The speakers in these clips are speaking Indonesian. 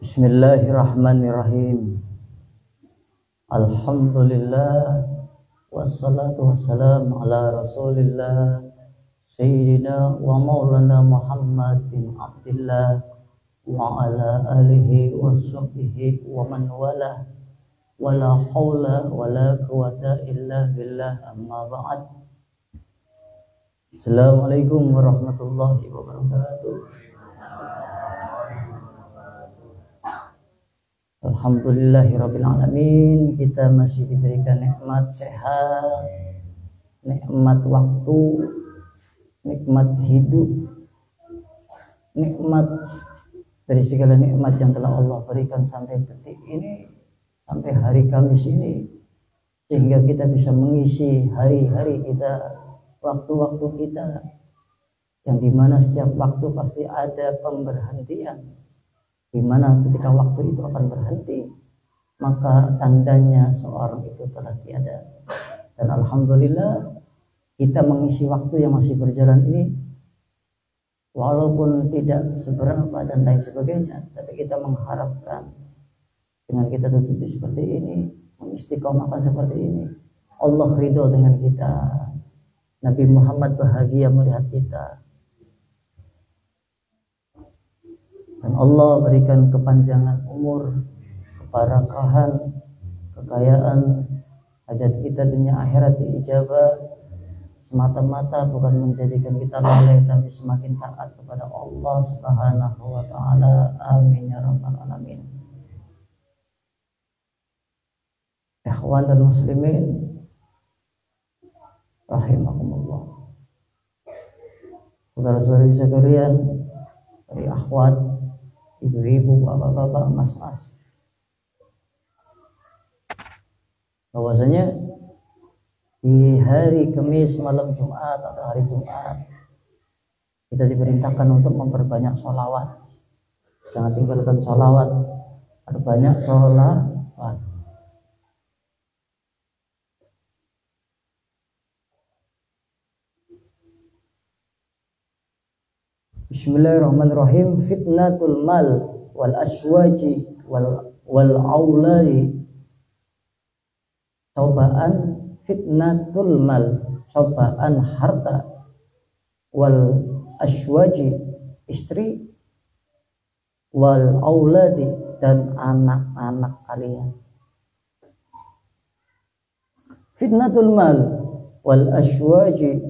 Bismillahirrahmanirrahim. Alhamdulillah wassalatu wassalamu ala Rasulillah Sayyidina wa maulana Muhammad bin Abdillah wa ala alihi wa sahbihi wa man wala wala hawla wala quwata illa billah, amma ba'd. Assalamualaikum warahmatullahi wabarakatuh. Alhamdulillahirrabbilalamin, kita masih diberikan nikmat sehat, nikmat waktu, nikmat hidup, nikmat dari segala nikmat yang telah Allah berikan sampai detik ini, sampai hari Kamis ini, sehingga kita bisa mengisi hari-hari kita, waktu-waktu kita, yang dimana setiap waktu pasti ada pemberhentian, dimana ketika waktu itu akan berhenti, maka tandanya seorang itu telah tiada. Dan alhamdulillah kita mengisi waktu yang masih berjalan ini, walaupun tidak seberapa dan lain sebagainya, tapi kita mengharapkan dengan kita tutup seperti ini, mengistiqomahkan seperti ini, Allah ridho dengan kita, Nabi Muhammad bahagia melihat kita, dan Allah berikan kepanjangan umur, kebarakahan, kekayaan, hajat kita dunia akhirat diijabah, semata-mata bukan menjadikan kita lalai, tapi semakin taat kepada Allah Subhanahu wa ta'ala. Amin ya rabbal alamin. Ikhwan dan muslimin rahimakumullah, saudara-saudari sekalian, dari akhwat, ibu-ibu, bapak-bapak, mas-mas, bahwasanya di hari Kamis malam Jumat atau hari Jumat kita diperintahkan untuk memperbanyak sholawat. Jangan tinggalkan sholawat, perbanyak sholawat. Bismillahirrahmanirrahim. Fitnatul mal wal aswaji wal auladi. Cobaan fitnatul mal, cobaan harta, wal aswaji istri, wal auladi dan anak-anak kalian. Fitnatul mal wal aswaji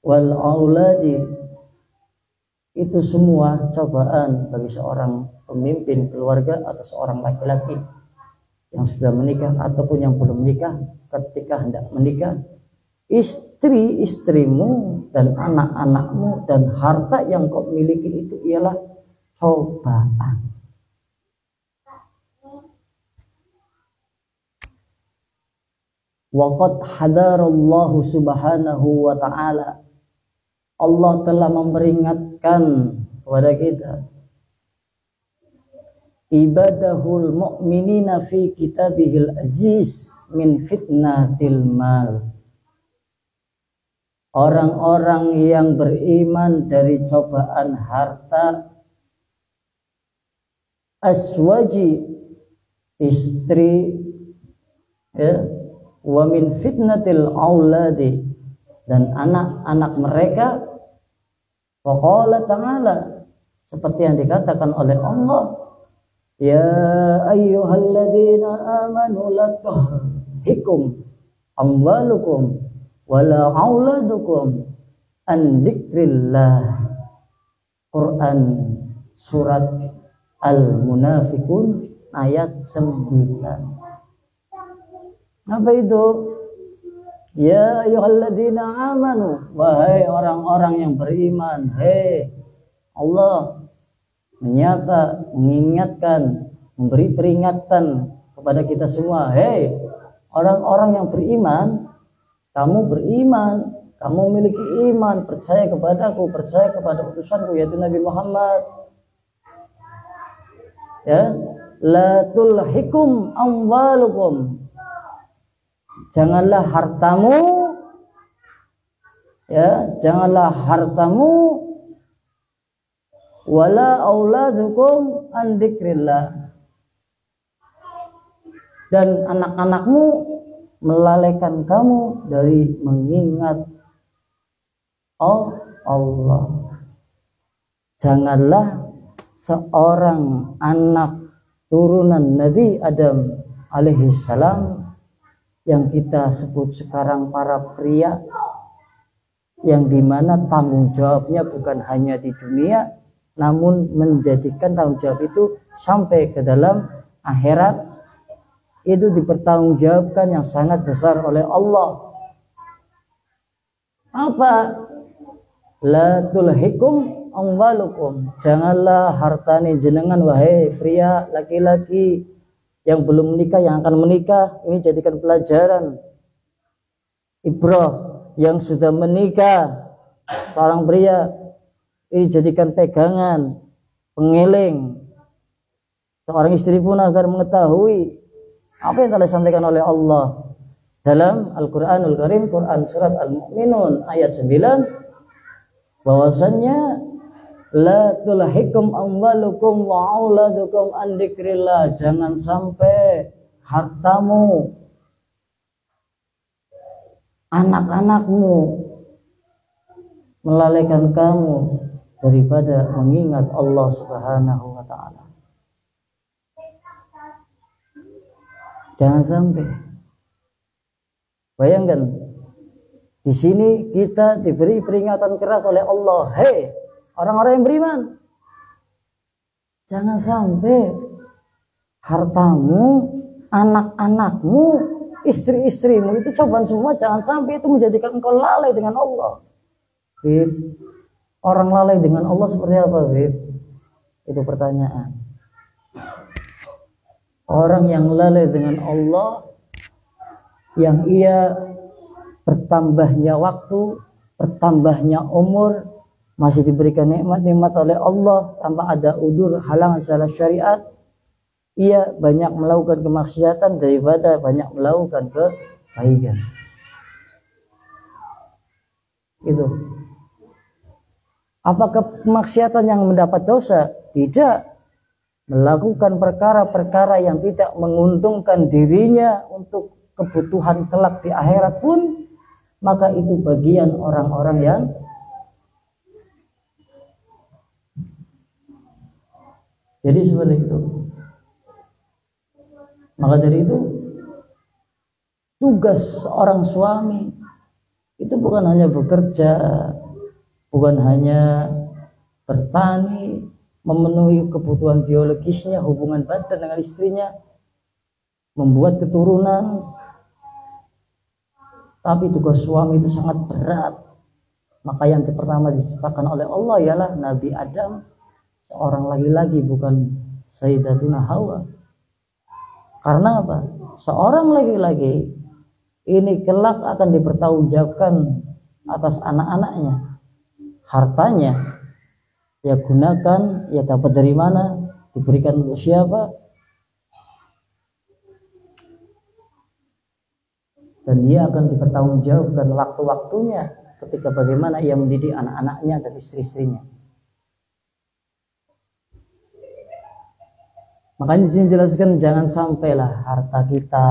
wal auladi itu semua cobaan bagi seorang pemimpin keluarga atau seorang laki-laki yang sudah menikah ataupun yang belum menikah. Ketika hendak menikah, istri-istrimu dan anak-anakmu dan harta yang kau miliki itu ialah cobaan. Waqad hadarallahu subhanahu wa ta'ala, Allah telah memperingatkan kepada kita, ibadahul mu'minina fi kitabihil aziz min fitnatil mal. Orang-orang yang beriman dari cobaan harta, aswaji istri, ya, wa min fitnatil auladi dan anak-anak mereka. Waqala ta'ala, seperti yang dikatakan oleh Allah, ya ayyuhalladzina amanu la tulhikum amwalukum wala auladukum an dzikrillah. Quran surat Al-Munafiqun ayat 9. Apa itu? Ya ayyuhalladzina amanu, wahai orang-orang yang beriman. Hei, Allah menyapa, mengingatkan, memberi peringatan kepada kita semua. Hei, orang-orang yang beriman, kamu beriman, kamu memiliki iman, percaya kepadaku, percaya kepada utusanku yaitu Nabi Muhammad. Ya, la tulhikum amwalukum, janganlah hartamu Ya, janganlah hartamu wala auladukum an dzikrillah, dan anak-anakmu melalaikan kamu dari mengingat Allah. Janganlah seorang anak turunan Nabi Adam alaihi salam yang kita sebut sekarang para pria, yang dimana tanggung jawabnya bukan hanya di dunia, namun menjadikan tanggung jawab itu sampai ke dalam akhirat, itu dipertanggungjawabkan yang sangat besar oleh Allah. Apa? La tulhikum amwalukum, janganlah hartane jenengan wahai pria laki-laki yang belum menikah, yang akan menikah, ini jadikan pelajaran ibrah. Yang sudah menikah seorang pria, ini jadikan pegangan, pengeling seorang istri pun agar mengetahui apa yang telah disampaikan oleh Allah dalam Al-Quranul Karim, Quran surat Al-Mu'minun ayat 9, bahwasannya la tulhikum amwalukum wa auladukum an dzikrillah, jangan sampai hartamu, anak-anakmu melalaikan kamu daripada mengingat Allah Subhanahu wa ta'ala. Jangan sampai. Bayangkan, di sini kita diberi peringatan keras oleh Allah. Hei, orang-orang yang beriman, jangan sampai hartamu, anak-anakmu, istri-istrimu itu cobaan semua, jangan sampai itu menjadikan engkau lalai dengan Allah. Bib, orang lalai dengan Allah seperti apa, Bib? Itu pertanyaan. Orang yang lalai dengan Allah, yang ia bertambahnya waktu, bertambahnya umur, masih diberikan nikmat-nikmat oleh Allah tanpa ada udur halangan secara syariat, ia banyak melakukan kemaksiatan daripada banyak melakukan kebaikan. Itu. Apakah kemaksiatan yang mendapat dosa? Tidak. Melakukan perkara-perkara yang tidak menguntungkan dirinya untuk kebutuhan kelak di akhirat pun, maka itu bagian orang-orang yang jadi seperti itu. Maka dari itu, tugas seorang suami itu bukan hanya bekerja, bukan hanya bertani, memenuhi kebutuhan biologisnya, hubungan badan dengan istrinya, membuat keturunan. Tapi tugas suami itu sangat berat. Maka yang pertama diciptakan oleh Allah ialah Nabi Adam, seorang laki-laki, bukan Sayyidatuna Hawa. Karena apa? Seorang laki-laki ini kelak akan dipertanggungjawabkan atas anak-anaknya, hartanya. Ya gunakan, ya dapat dari mana, diberikan untuk siapa, dan dia akan dipertanggungjawabkan waktu-waktunya ketika bagaimana ia mendidik anak-anaknya dan istri-istrinya. Makanya di sini jelaskan, jangan sampailah harta kita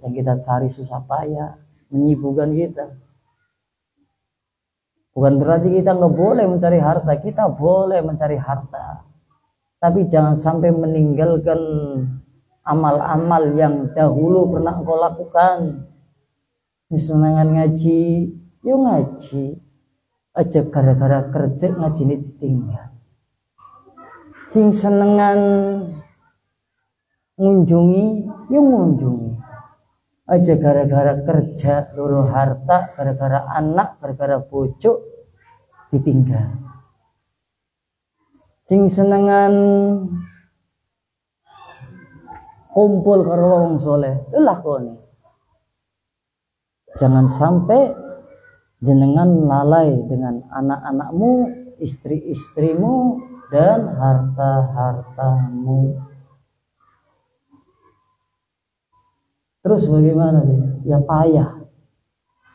yang kita cari susah payah menyibukkan kita. Bukan berarti kita nggak boleh mencari harta, kita boleh mencari harta. Tapi jangan sampai meninggalkan amal-amal yang dahulu pernah engkau lakukan. Disenangan ngaji, yuk ngaji. Aja gara-gara kerja ngaji ini ditinggal. Sing senengan ngunjungi, yuk ngunjungi. Aja gara-gara kerja loro harta, gara-gara anak, gara-gara bojo ditinggal. Sing senengan kumpul karo wong saleh, lakoni. Jangan sampai jenengan lalai dengan anak-anakmu, istri-istrimu, dan harta-hartamu. Terus bagaimana dia? Ya payah.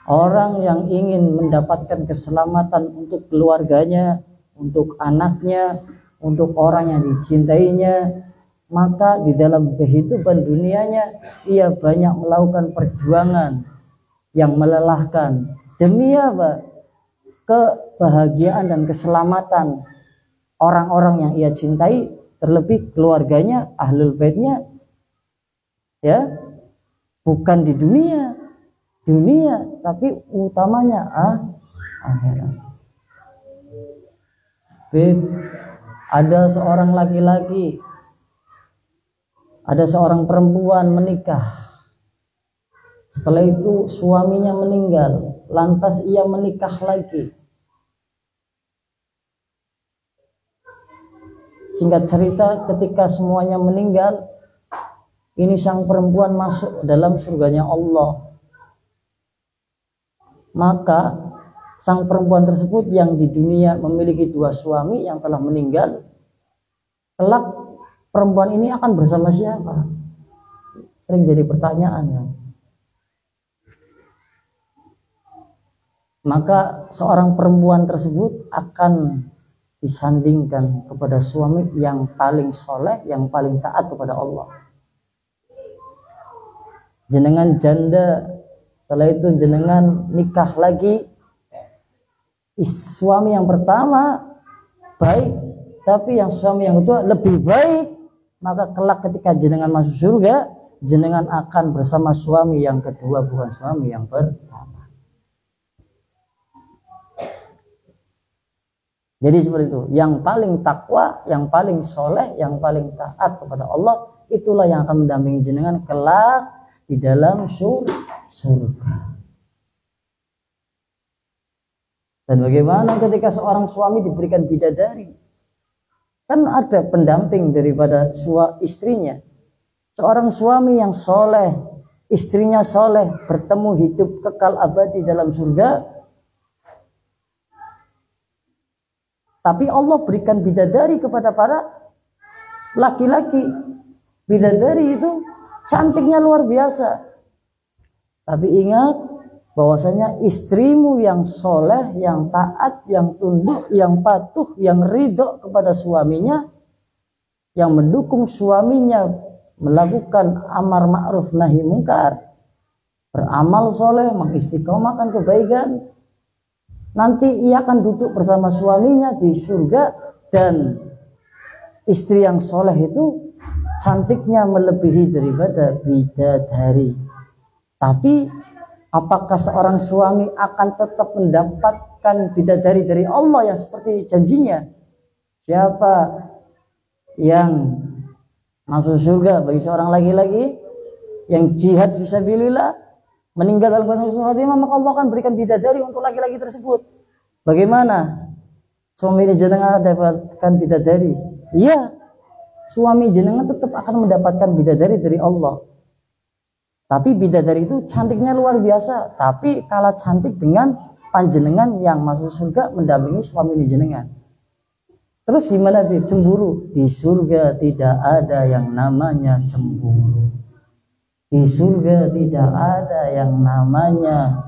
Orang yang ingin mendapatkan keselamatan untuk keluarganya, untuk anaknya, untuk orang yang dicintainya, maka di dalam kehidupan dunianya ia banyak melakukan perjuangan yang melelahkan. Demi apa? Kebahagiaan dan keselamatan orang-orang yang ia cintai, terlebih keluarganya, ahlul baitnya, ya, bukan di dunia, tapi utamanya akhirat. Ada seorang laki-laki, ada seorang perempuan menikah. Setelah itu suaminya meninggal, lantas ia menikah lagi. Singkat cerita, ketika semuanya meninggal, ini sang perempuan masuk dalam surganya Allah. Maka sang perempuan tersebut yang di dunia memiliki 2 suami yang telah meninggal, kelak perempuan ini akan bersama siapa? Sering jadi pertanyaan ya. Maka seorang perempuan tersebut akan disandingkan kepada suami yang paling soleh, yang paling taat kepada Allah. Jenengan janda, setelah itu jenengan nikah lagi, suami yang pertama baik, tapi yang suami yang kedua lebih baik, maka kelak ketika jenengan masuk surga, jenengan akan bersama suami yang kedua, bukan suami yang pertama. Jadi seperti itu, yang paling takwa, yang paling soleh, yang paling taat kepada Allah, itulah yang akan mendampingi jenengan kelak di dalam surga. Dan bagaimana ketika seorang suami diberikan bidadari? Kan ada pendamping daripada istrinya. Seorang suami yang soleh, istrinya soleh, bertemu hidup kekal abadi dalam surga. Tapi Allah berikan bidadari kepada para laki-laki. Bidadari itu cantiknya luar biasa. Tapi ingat bahwasanya istrimu yang soleh, yang taat, yang tunduk, yang patuh, yang ridho kepada suaminya, yang mendukung suaminya melakukan amar ma'ruf nahi mungkar, beramal soleh, mengistiqomahkan kebaikan, nanti ia akan duduk bersama suaminya di surga. Dan istri yang soleh itu cantiknya melebihi daripada bidadari. Tapi apakah seorang suami akan tetap mendapatkan bidadari dari Allah yang seperti janjinya? Siapa yang masuk surga bagi seorang laki-laki yang jihad fisabilillah, meninggal dalam keadaan khatimah, maka Allah akan berikan bidadari untuk laki-laki tersebut. Bagaimana? Suami jenengan dapatkan bidadari? Iya, suami jenengan tetap akan mendapatkan bidadari dari Allah. Tapi bidadari itu cantiknya luar biasa, tapi kalah cantik dengan panjenengan yang masuk surga mendampingi suami jenengan. Terus gimana dia cemburu? Di surga tidak ada yang namanya cemburu. Di surga tidak ada yang namanya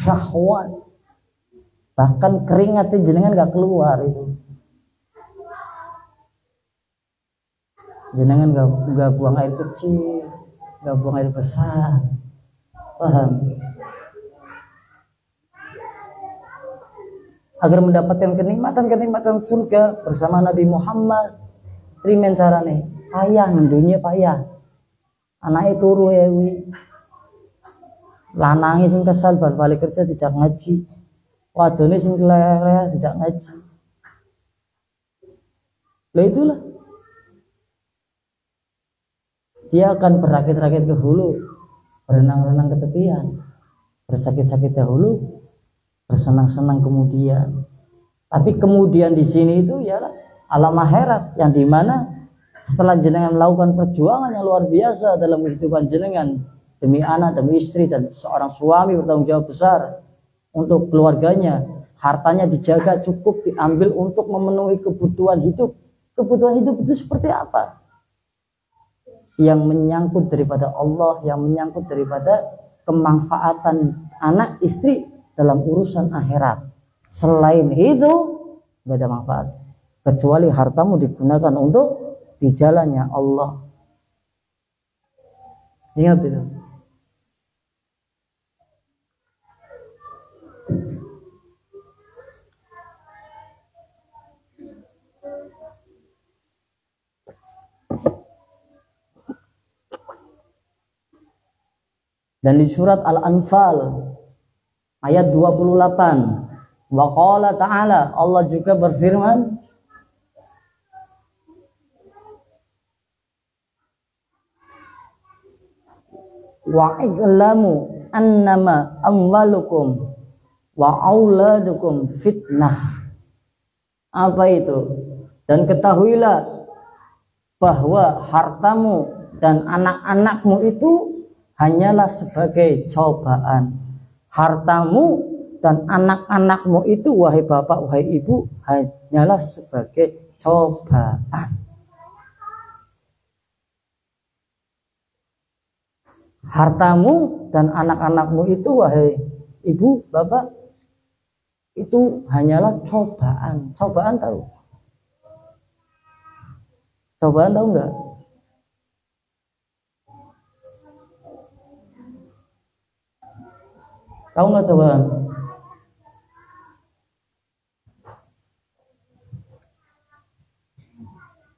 syahwat. Bahkan keringatnya jenengan gak keluar itu. Jenengan gak buang air kecil, gak buang air besar. Paham? Agar mendapatkan kenikmatan surga bersama Nabi Muhammad, primen carane? Payah dunia, payah. Anake turu ewi. Lanange sing kesal bar balik kerja tidak ngaji. Wadone sing keleleh tidak ngaji. Lah itulah. Dia akan berakit-rakit ke hulu, berenang-renang ke tepian, bersakit-sakit dahulu, bersenang-senang kemudian. Tapi kemudian di sini itu ya alam akhirat, yang dimana setelah jenengan melakukan perjuangan yang luar biasa dalam kehidupan jenengan demi anak, demi istri, dan seorang suami bertanggung jawab besar untuk keluarganya, hartanya dijaga cukup diambil untuk memenuhi kebutuhan hidup. Kebutuhan hidup itu seperti apa? Yang menyangkut daripada Allah, yang menyangkut daripada kemanfaatan anak istri dalam urusan akhirat. Selain itu nggak ada manfaat kecuali hartamu digunakan untuk di jalannya Allah. Ingat itu. Dan di surat Al-Anfal ayat 28, wa qala ta'ala, Allah juga berfirman, wa i'lamu annama amwalukum wa auladukum fitnah. Apa itu? Dan ketahuilah bahwa hartamu dan anak-anakmu itu hanyalah sebagai cobaan. Hartamu dan anak-anakmu itu, wahai bapak, wahai ibu, hanyalah sebagai cobaan. Hartamu dan anak-anakmu itu, wahai ibu, bapak, itu hanyalah cobaan. Cobaan tahu? Cobaan tahu enggak? Tahu nggak cobaan?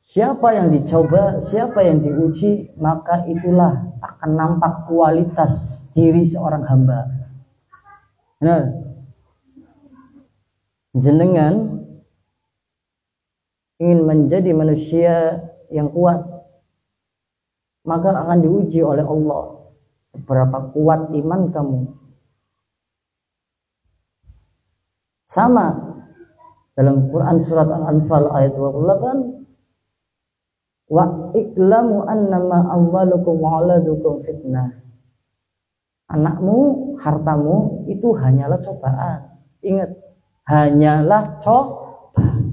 Siapa yang dicoba, siapa yang diuji, maka itulah akan nampak kualitas diri seorang hamba. Nah, jenengan ingin menjadi manusia yang kuat, maka akan diuji oleh Allah seberapa kuat iman kamu. Sama dalam Quran surat Al-Anfal ayat 28, wa iklamu annama amwalukum wa auladukum fitnah. Anakmu, hartamu itu hanyalah cobaan. Ingat, hanyalah cobaan.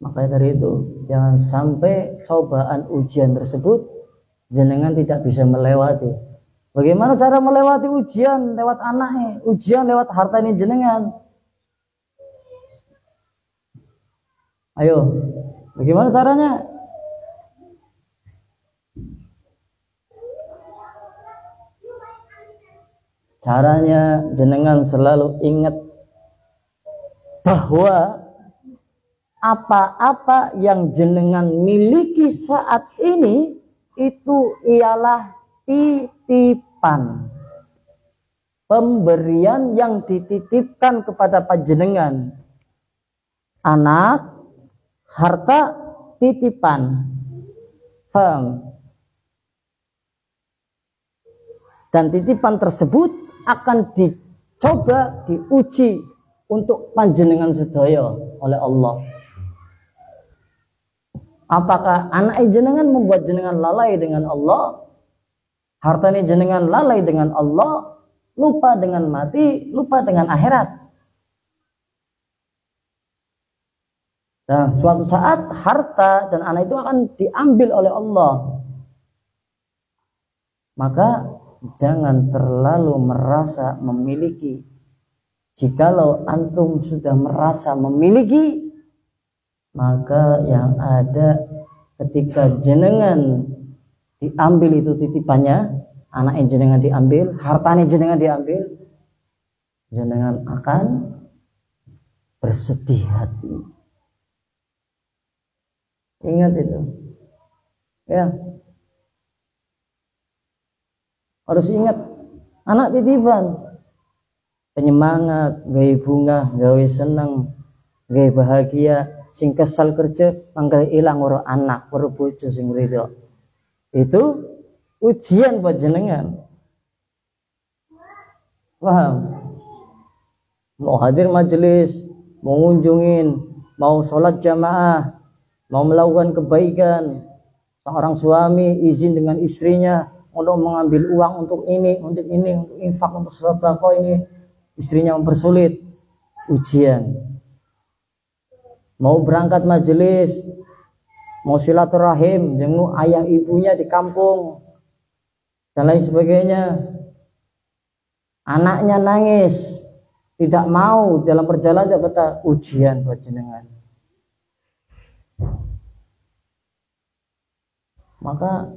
Makanya dari itu, jangan sampai cobaan ujian tersebut jenengan tidak bisa melewati. Bagaimana cara melewati ujian? Lewat anaknya, ujian lewat harta ini jenengan. Ayo, bagaimana caranya? Caranya jenengan selalu ingat bahwa apa-apa yang jenengan miliki saat ini itu ialah titipan, pemberian yang dititipkan kepada panjenengan. Anak, harta, titipan. Paham? Dan titipan tersebut akan dicoba, diuji untuk panjenengan sedaya oleh Allah. Apakah anak jenengan membuat jenengan lalai dengan Allah? Hartanya jenengan lalai dengan Allah, lupa dengan mati, lupa dengan akhirat. Dan suatu saat harta dan anak itu akan diambil oleh Allah. Maka jangan terlalu merasa memiliki. Jikalau antum sudah merasa memiliki, maka yang ada ketika jenengan diambil itu titipannya, anaknya jenengan diambil, hartanya jenengan diambil, jenengan akan bersedih hati. Ingat itu, ya. Harus ingat, anak titipan, penyemangat, gawe bunga, gawe seneng, gawe bahagia. Sing kesal kerja, mangkel ilang ora anak, ora bojo sing ridho. Itu ujian buat jenengan. Paham? Mau hadir majelis, mau ngunjungin, mau sholat jamaah, mau melakukan kebaikan. Seorang suami izin dengan istrinya untuk mengambil uang untuk ini, untuk infak, untuk sedekah ini. Istrinya mempersulit, ujian. Mau berangkat majelis, mau silaturahim, jenguk ayah ibunya di kampung, dan lain sebagainya. Anaknya nangis, tidak mau dalam perjalanan, kata ujian buat jenengan. Maka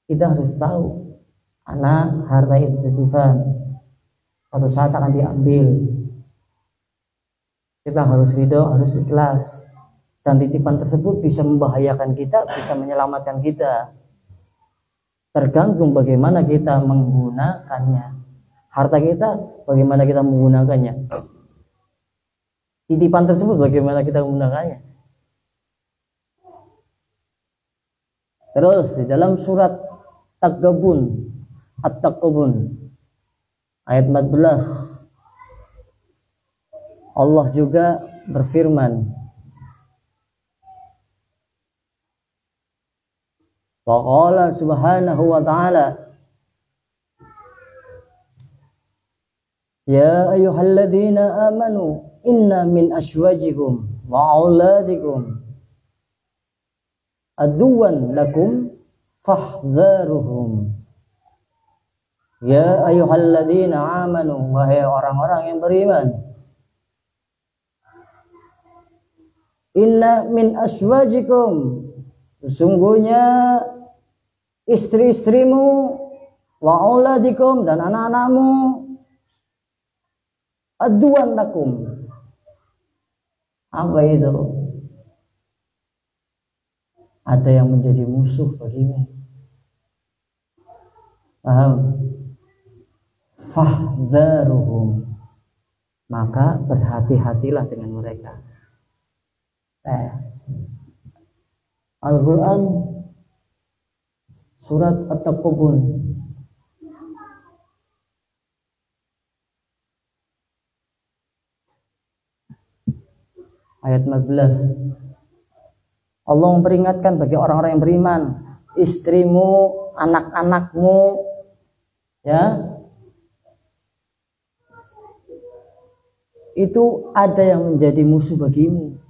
kita harus tahu, anak harta itu titipan, suatu saat akan diambil. Kita harus ridho, harus ikhlas, dan titipan tersebut bisa membahayakan kita, bisa menyelamatkan kita. Tergantung bagaimana kita menggunakannya. Harta kita, bagaimana kita menggunakannya. Titipan tersebut, bagaimana kita menggunakannya. Terus di dalam surat At-Taqabun ayat 14, Allah juga berfirman, Faqala subhanahu wa ta'ala, Ya ayyuhalladzina amanu inna min aswajikum wa auladikum aduwan lakum fahdharuhum. Ya ayyuhalladzina amanu, wahai orang-orang yang beriman, inna min aswajikum, sesungguhnya istri-istrimu, wa auladikum, dan anak-anakmu, aduan lakum. Apa itu? Ada yang menjadi musuh bagimu. Paham? Fahdharuhum, maka berhati-hatilah dengan mereka. Al-Quran surat At-Taqabun ayat 14, Allah memperingatkan bagi orang-orang yang beriman, istrimu, anak-anakmu, ya, itu ada yang menjadi musuh bagimu.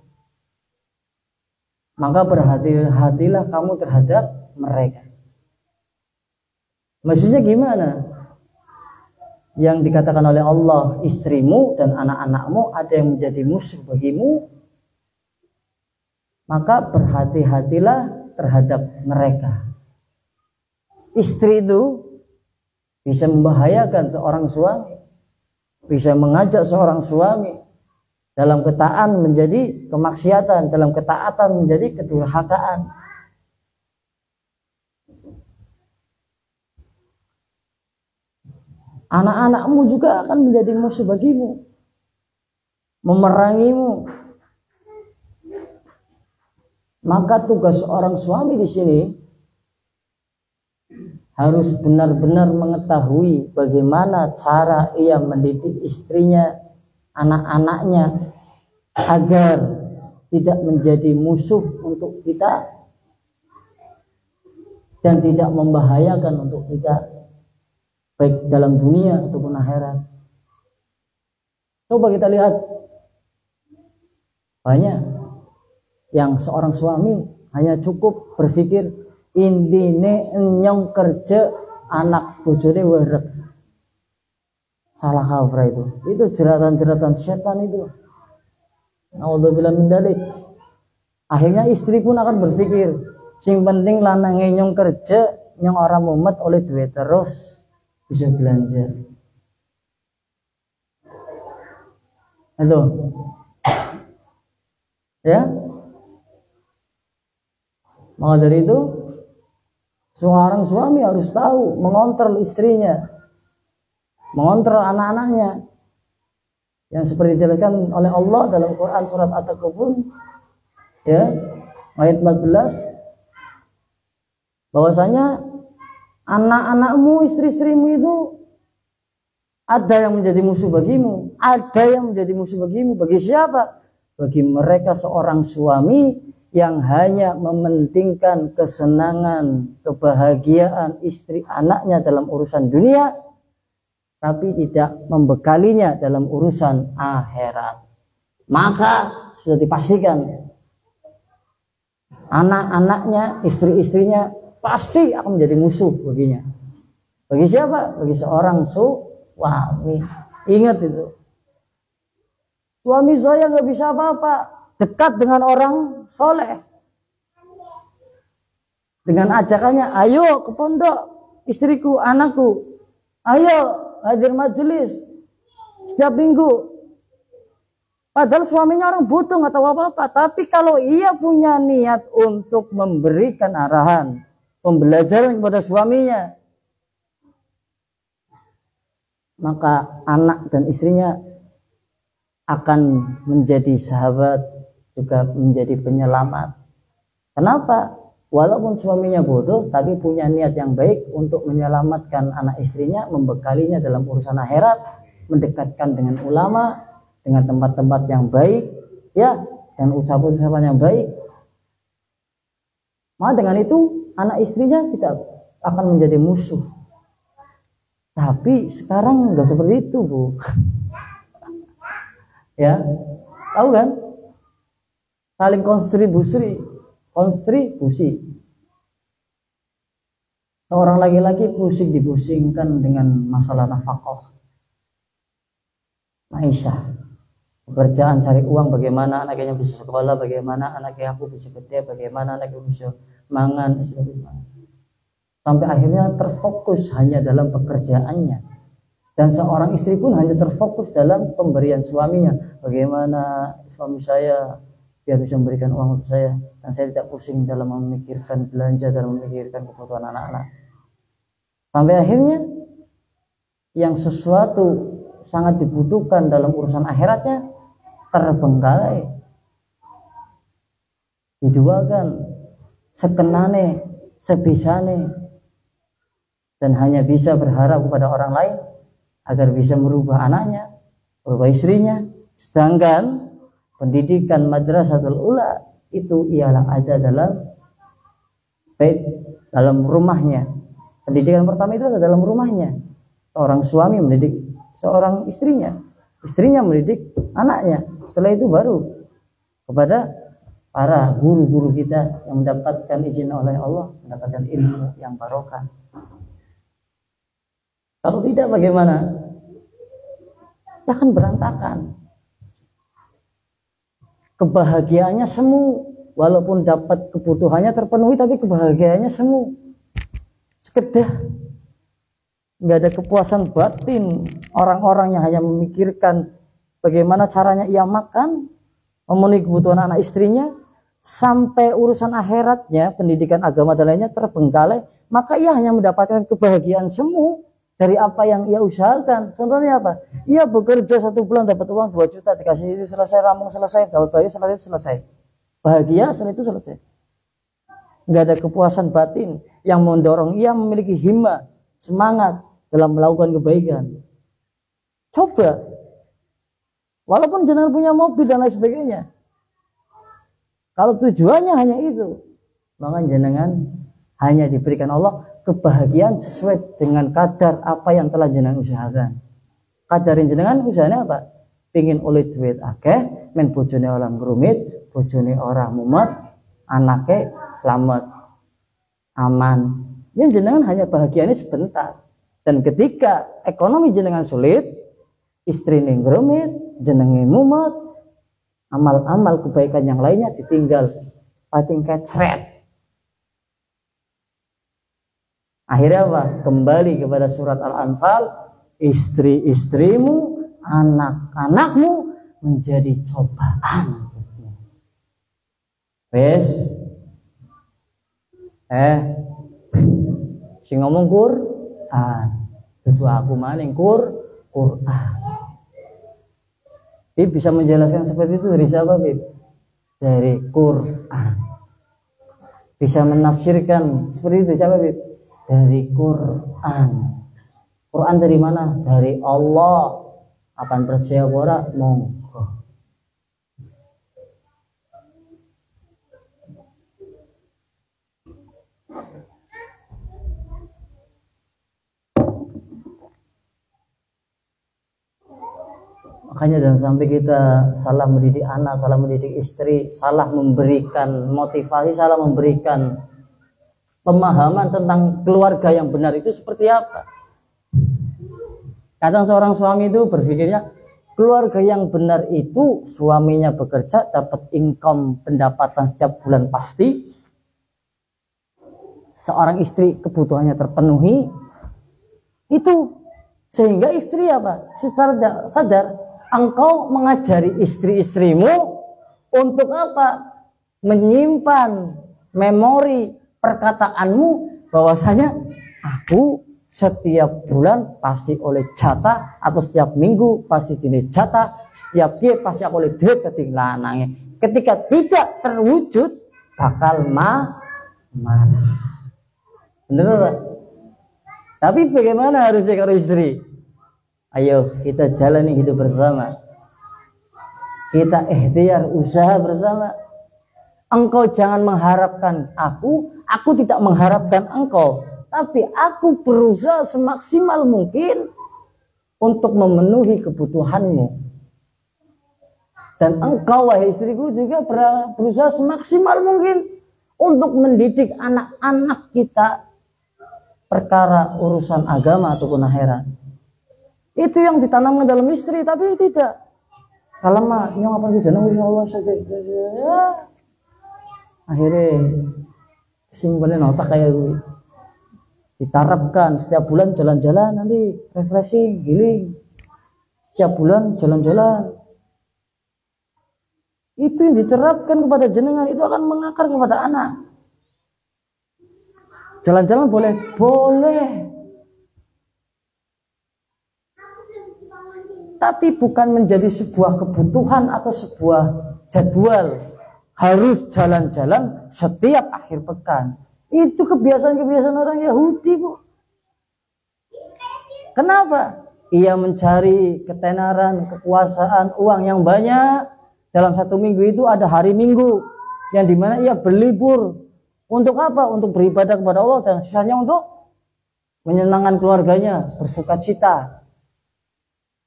Maka berhati-hatilah kamu terhadap mereka. Maksudnya gimana? Yang dikatakan oleh Allah, istrimu dan anak-anakmu ada yang menjadi musuh bagimu, maka berhati-hatilah terhadap mereka. Istri itu bisa membahayakan seorang suami, bisa mengajak seorang suami dalam ketaatan menjadi kemaksiatan, dalam ketaatan menjadi kedurhakaan. Anak-anakmu juga akan menjadi musuh bagimu, memerangimu. Maka tugas seorang suami di sini harus benar-benar mengetahui bagaimana cara ia mendidik istrinya, anak-anaknya, agar tidak menjadi musuh untuk kita dan tidak membahayakan untuk kita, baik dalam dunia ataupun akhirat. Coba kita lihat, banyak yang seorang suami hanya cukup berpikir indine nyong kerja anak bojone werek. Salah kaprah itu jeratan-jeratan setan itu. Naudzubillah min dzalik. Akhirnya istri pun akan berpikir, sing penting lanange nyong kerja, nyong orang mumet oleh duit terus bisa belanja. Halo. Ya. Maka dari itu seorang suami harus tahu mengontrol istrinya, mengontrol anak-anaknya, yang seperti dijelaskan oleh Allah dalam Quran surat At-Taqabun, ya, ayat 14, bahwasanya anak-anakmu, istri-istrimu itu ada yang menjadi musuh bagimu, ada yang menjadi musuh bagimu. Bagi siapa? Bagi mereka seorang suami yang hanya mementingkan kesenangan, kebahagiaan istri anaknya dalam urusan dunia, tapi tidak membekalinya dalam urusan akhirat. Maka sudah dipastikan anak-anaknya, istri-istrinya pasti akan menjadi musuh baginya. Bagi siapa? Bagi seorang suami. Ingat itu. Suami saya nggak bisa apa-apa. Dekat dengan orang soleh. Dengan ajakannya, ayo ke pondok, istriku, anakku. Ayo hadir majelis setiap minggu. Padahal suaminya orang butuh, nggak tahu apa-apa. Tapi kalau ia punya niat untuk memberikan arahan, pembelajaran kepada suaminya, maka anak dan istrinya akan menjadi sahabat, juga menjadi penyelamat. Kenapa? Walaupun suaminya bodoh, tapi punya niat yang baik untuk menyelamatkan anak istrinya, membekalinya dalam urusan akhirat, mendekatkan dengan ulama, dengan tempat-tempat yang baik, ya, dan ucapan-ucapan yang baik. Maka dengan itu anak istrinya tidak akan menjadi musuh. Tapi sekarang nggak seperti itu, Bu. Ya, tahu kan? Saling kontribusi. Seorang laki-laki dipusingkan dengan masalah nafkah, maisha, pekerjaan, cari uang, bagaimana anaknya bisa sekolah, bagaimana anaknya aku bisa gede, bagaimana anaknya bisa mangan, sampai akhirnya terfokus hanya dalam pekerjaannya. Dan seorang istri pun hanya terfokus dalam pemberian suaminya. Bagaimana suami saya biar bisa memberikan uang untuk saya, dan saya tidak pusing dalam memikirkan belanja, dalam memikirkan kebutuhan anak-anak. Sampai akhirnya yang sesuatu sangat dibutuhkan dalam urusan akhiratnya terbengkalai, diduakan sekenane, sebisane, dan hanya bisa berharap kepada orang lain agar bisa merubah anaknya, merubah istrinya. Sedangkan pendidikan madrasatul ula itu ialah ada dalam rumahnya. Pendidikan pertama itu ada dalam rumahnya. Seorang suami mendidik seorang istrinya, istrinya mendidik anaknya. Setelah itu baru kepada para guru-guru kita yang mendapatkan izin oleh Allah, mendapatkan ilmu yang barokah. Kalau tidak bagaimana? Akan berantakan. Kebahagiaannya semu, walaupun dapat kebutuhannya terpenuhi, tapi kebahagiaannya semu, sekedar. Nggak ada kepuasan batin. Orang-orang yang hanya memikirkan bagaimana caranya ia makan, memenuhi kebutuhan anak istrinya, sampai urusan akhiratnya, pendidikan agama dan lainnya terbengkalai, maka ia hanya mendapatkan kebahagiaan semu dari apa yang ia usahakan. Contohnya apa? Ia bekerja 1 bulan dapat uang 2 juta, dikasih isi selesai, rampung selesai, dapat bayi selesai. Bahagia setelah itu selesai. Nggak ada kepuasan batin yang mendorong ia memiliki himma, semangat dalam melakukan kebaikan. Coba, walaupun jenengan punya mobil dan lain sebagainya, kalau tujuannya hanya itu, maka jenengan hanya diberikan Allah kebahagiaan sesuai dengan kadar apa yang telah jenengan usahakan. Kadarin jenengan usahanya apa? Pingin oleh duit akeh, men bojone orang rumit, bojone orang mumet, anaknya selamat, aman. Yang jenengan hanya bahagianya sebentar. Dan ketika ekonomi jenengan sulit, istri ngrumit, jenenge mumet, amal-amal kebaikan yang lainnya ditinggal pating kecret. Akhirnya apa? Kembali kepada surat Al-Anfal, istri-istrimu, anak-anakmu menjadi cobaan. Wes, si ngomong Quran, itu aku maning Quran. Bib bisa menjelaskan seperti itu dari siapa, Bib? Dari Quran. Bisa menafsirkan seperti itu dari siapa, Bib? Dari Quran. Quran dari mana? Dari Allah. Akan percaya ora? Monggo. Makanya jangan sampai kita salah mendidik anak, salah mendidik istri, salah memberikan motivasi, salah memberikan pemahaman tentang keluarga yang benar itu seperti apa. Kadang seorang suami itu berpikirnya keluarga yang benar itu suaminya bekerja, dapat income pendapatan setiap bulan pasti, seorang istri kebutuhannya terpenuhi, itu sehingga istri apa? Secara sadar engkau mengajari istri-istrimu untuk apa? Menyimpan memori perkataanmu bahwasanya aku setiap bulan pasti oleh jatah, atau setiap minggu pasti dini jatah, setiap dia pasti aku oleh duit ketinggalannya. Ketika tidak terwujud bakal marah. Bener gak? Tapi bagaimana harusnya kalau istri? Ayo kita jalani hidup bersama, kita ikhtiar usaha bersama. Engkau jangan mengharapkan aku tidak mengharapkan engkau, tapi aku berusaha semaksimal mungkin untuk memenuhi kebutuhanmu. Dan engkau wahai istriku juga berusaha semaksimal mungkin untuk mendidik anak-anak kita perkara urusan agama ataupun akhirat. Itu yang ditanamkan dalam istri, tapi tidak. Kalau mah yang apa sih jeneng insyaallah saja. Ya. Akhirnya simpenin otak kayak gue. Ditarapkan setiap bulan jalan-jalan, nanti refreshing, healing. Setiap bulan jalan-jalan. Itu yang diterapkan kepada jenengan, itu akan mengakar kepada anak. Jalan-jalan boleh? Boleh. Tapi bukan menjadi sebuah kebutuhan atau sebuah jadwal. Harus jalan-jalan setiap akhir pekan. Itu kebiasaan-kebiasaan orang Yahudi, Bu. Kenapa? Ia mencari ketenaran, kekuasaan, uang yang banyak. Dalam satu minggu itu ada hari Minggu yang dimana ia berlibur. Untuk apa? Untuk beribadah kepada Allah, dan sisanya untuk menyenangkan keluarganya, bersuka cita.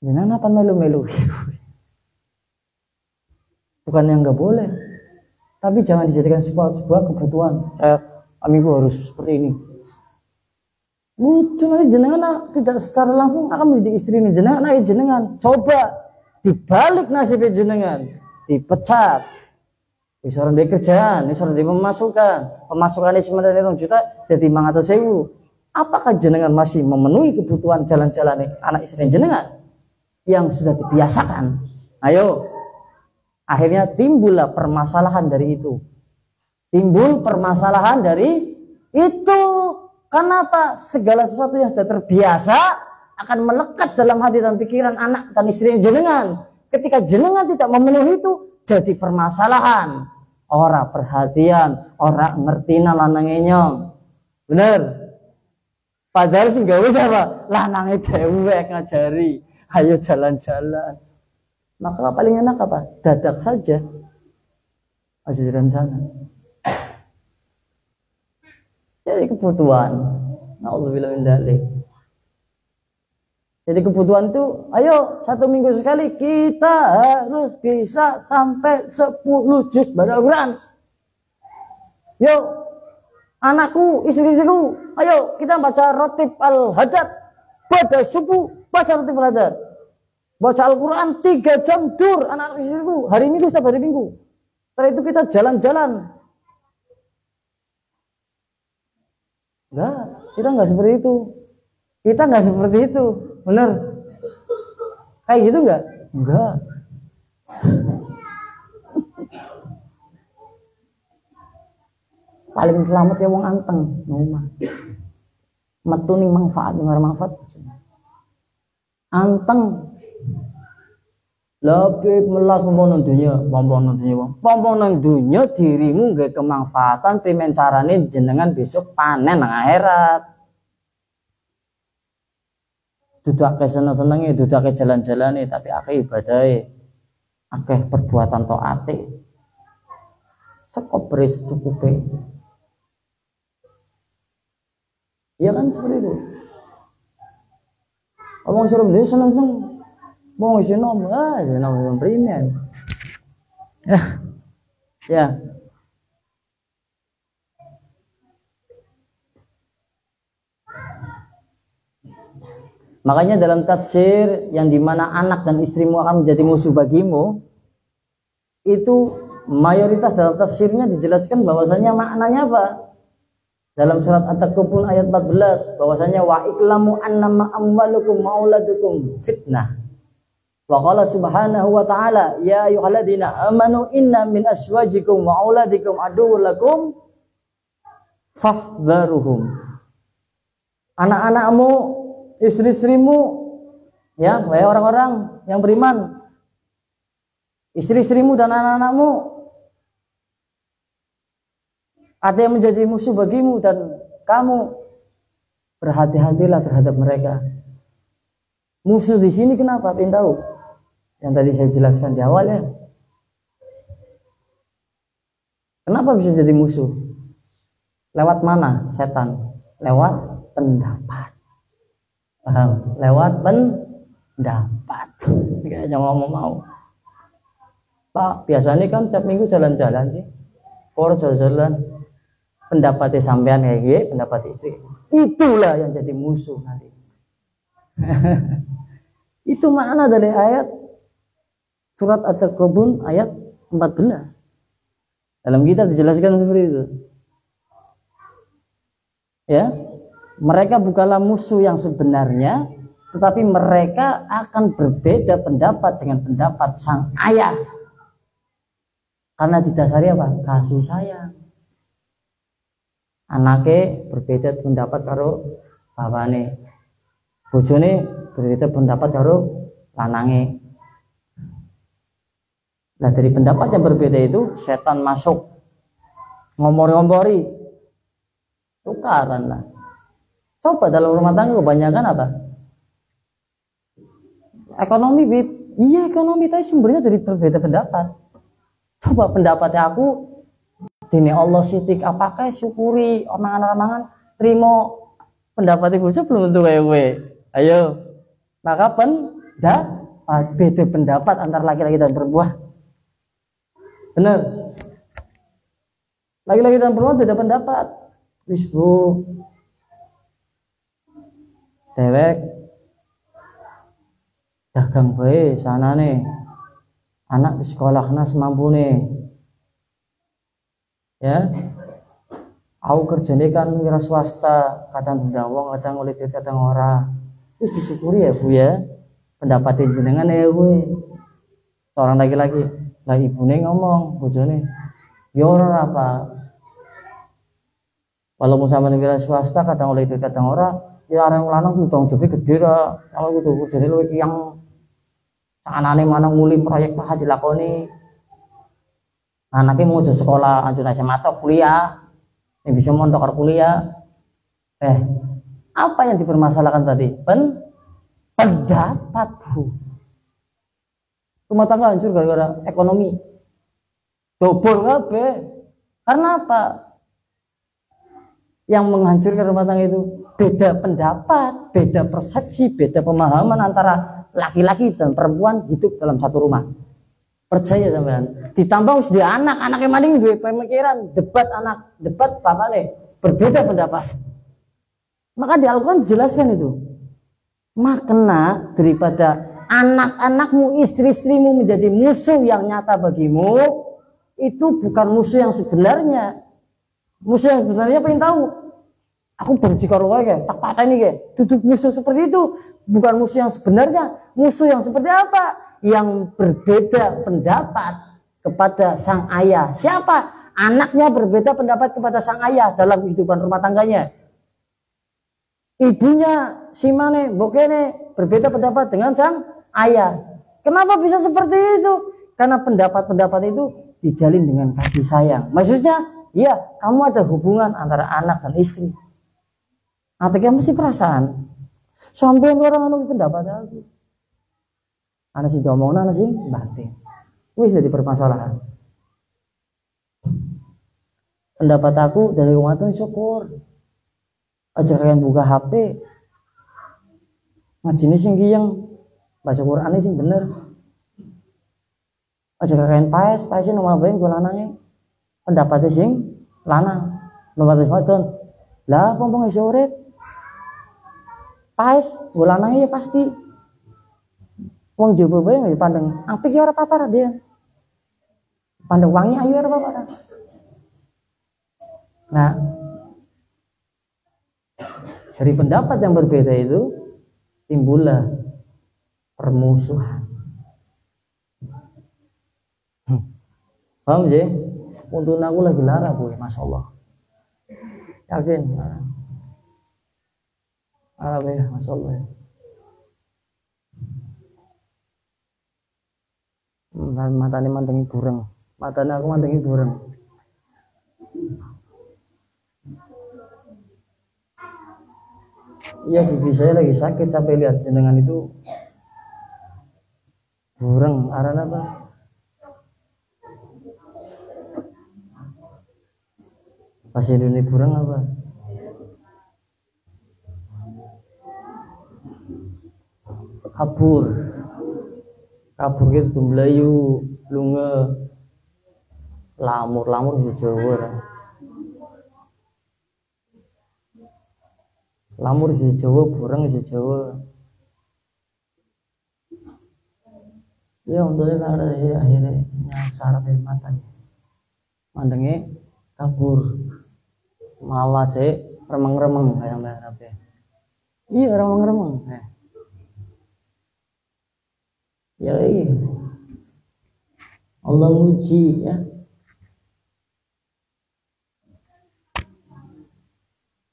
Jangan apa melu-melu. Bukan yang nggak boleh, tapi jangan dijadikan sebuah kebutuhan. Amigo harus seperti ini. Lucu nanti jenengan tidak secara langsung akan menjadi istri ini. Jenengan coba dibalik nasibnya jenengan, dipecat, disuruh di kerjaan, disuruh di pemasukan 9 juta jadi 500.000. Apakah jenengan masih memenuhi kebutuhan jalan-jalan anak istri jenengan yang sudah dibiasakan? Ayo, akhirnya timbullah permasalahan dari itu. Timbul permasalahan dari itu. Kenapa? Segala sesuatu yang sudah terbiasa akan melekat dalam hati dan pikiran anak dan istri jenengan. Ketika jenengan tidak memenuhi itu, jadi permasalahan. Ora perhatian, ora ngerti lanangnya. Bener? Padahal sih gak usah apa, lanangnya dewek ngajari. Ayo jalan-jalan. Maka paling enak apa? Dadak saja. Aja rencana. Jadi kebutuhan. Na'udzubillah min dzalik. Jadi kebutuhan itu, ayo 1 minggu sekali kita harus bisa sampai 10 juz baca Al-Quran. Yuk, anakku, istri-istriku, ayo kita baca rotib al-hadad pada subuh, baca rotib al-hadad. Baca Al-Quran 3 jam dur anak istriku, hari Minggu setiap hari Minggu. Setelah itu kita jalan-jalan. Enggak, kita enggak seperti itu. Kita enggak seperti itu. Bener? Kayak gitu enggak? Enggak. Paling selamat ya wong anteng, ngomah. Metu ning manfaat, dengar manfaat. Anteng. Lebih melak pompong dunya, pompong nang dunya dirimu nggak kemanfaatan, primen carane jenengan besok panen nang akhirat. Dudak ke seneng-senenge, dudak ke jalan-jalane, tapi akeh ibadahe, akeh perbuatan taate. Sekopres cukupe. Ya kan seperti itu. Omong suruh dia seneng-seneng. Mau jenom yang primen. Ya. Makanya dalam tafsir yang dimana anak dan istrimu akan menjadi musuh bagimu, itu mayoritas dalam tafsirnya dijelaskan bahwasanya maknanya apa? Dalam surat At-Takabur ayat 14 bahwasanya wa iklamu annama amwalukum mauladukum fitnah. Wa qala subhanahu wa ta'ala ya ayyuhalladzina amanu inna min aswajikum wa auladikum aduwwun lakum fahdharuhum. Anak-anakmu, istri-istrimu, ya, wahai orang-orang yang beriman, istri-istrimu dan anak-anakmu ada yang menjadi musuh bagimu dan kamu berhati-hatilah terhadap mereka. Musuh di sini kenapa? Pengen tahu? Yang tadi saya jelaskan di awal ya. Kenapa bisa jadi musuh? Lewat mana setan? Lewat pendapat. Paham? Lewat pendapat. Kayaknya mau. Pak, biasanya kan tiap minggu jalan-jalan sih. Kor jalan-jalan. Pendapatnya sampean kayak gini, pendapat istri. Itulah yang jadi musuh nanti. Itu makna dari ayat surat At-Takabur ayat 14. Dalam kitab dijelaskan seperti itu. Ya, mereka bukanlah musuh yang sebenarnya, tetapi mereka akan berbeda pendapat dengan pendapat sang ayah. Karena didasari apa? Kasih sayang. Anaknya berbeda pendapat karo bapaknya. Bojone berbeda pendapat karo lanange. Nah dari pendapat yang berbeda itu setan masuk ngompori-ngompori tukaran lah. Coba dalam rumah tangga kebanyakan apa? Ekonomi, iya ekonomi tapi sumbernya dari berbeda pendapat. Coba pendapatnya aku dini Allah sitik apakah syukuri omongan-omongan terima pendapat ibu belum tentu kayak gue. Ayo, maka beda pendapat antara laki-laki dan perempuan. Benar. Laki-laki dan perempuan beda pendapat. Wis bu, dewek dagang bae sana nih. Anak di sekolahnya semampu nih. Ya, aku kerjanya kan wira swasta, kadang undang wong, kadang oleh kadang ora. Terus disyukuri ya bu ya, pendapatin jenengan ya gue. Seorang laki-laki, lah ibune ngomong, bojone, ya ora apa. Walaupun sama wira swasta, kadang oleh kadang ora, ya orang lanang tuh tanggung jawabnya gede lah. Kalau gitu kerjanya lu yang anane mana nguli proyek paha dilakoni. Anaknya mau ke sekolah anjur SMA atau kuliah, yang bisa montok kuliah. Apa yang dipermasalahkan tadi? Pendapat bu. Rumah tangga hancur gara-gara ekonomi. Dobol kabeh. Karena apa? Yang menghancurkan rumah tangga itu beda pendapat, beda persepsi, beda pemahaman antara laki-laki dan perempuan hidup dalam satu rumah. Percaya sampean. Ditambah dia anaknya maning duwe pemikiran, debat bapaknya berbeda pendapat. Maka di Al-Qur'an dijelaskan itu. Makna daripada anak-anakmu, istri-istrimu menjadi musuh yang nyata bagimu, itu bukan musuh yang sebenarnya. Musuh yang sebenarnya pengen tahu. Aku benci karo kowe tak pateni ke. Duduk musuh seperti itu, bukan musuh yang sebenarnya. Musuh yang seperti apa? Yang berbeda pendapat kepada sang ayah. Siapa? Anaknya berbeda pendapat kepada sang ayah dalam kehidupan rumah tangganya. Ibunya si mane, bokene berbeda pendapat dengan sang ayah. Kenapa bisa seperti itu? Karena pendapat-pendapat itu dijalin dengan kasih sayang. Maksudnya, ya kamu ada hubungan antara anak dan istri. Artinya mesti perasaan. Sampai orang anu pendapat aku. Ana sing ngomongna ana sing batin. Wis jadi permasalahan. Pendapat aku dari rumah tuh syukur. Aja kalian buka HP. Ngajine sing kiyeng, baca Qur'ane sing bener. Aja kalian paes nomor bae go lanange. Pendapatnya sing lanang, nomor wadon. Lah pompong iso urip. Paes nggo lanange ya pasti. Wong jaba bae dipandang apik ya ora apa-apa dia. Pandang wangi ayu ora apa-apa. Nah, dari pendapat yang berbeda itu timbullah permusuhan. Paham ya? Untuk aku lagi lara bu, masya Allah. Yakin? Arab ya, masya Allah. Ya. Matanya mandangi burung, matanya aku mandangi burung. Iya, gigi saya lagi sakit sampai lihat jenengan itu burung, arana apa? Pasir ini burung apa? Kabur, kabur gitu Melayu, lunga, lamur di Jawa. Lamur di Jawa, burung di Jawa. Ya untungnya lara ya akhirnya nyasar di matanya. Mandangnya kabur, malah cek remeng-remeng kayak mbak Arab ya. Iya remeng-remeng. Ya iya. Allah uji ya.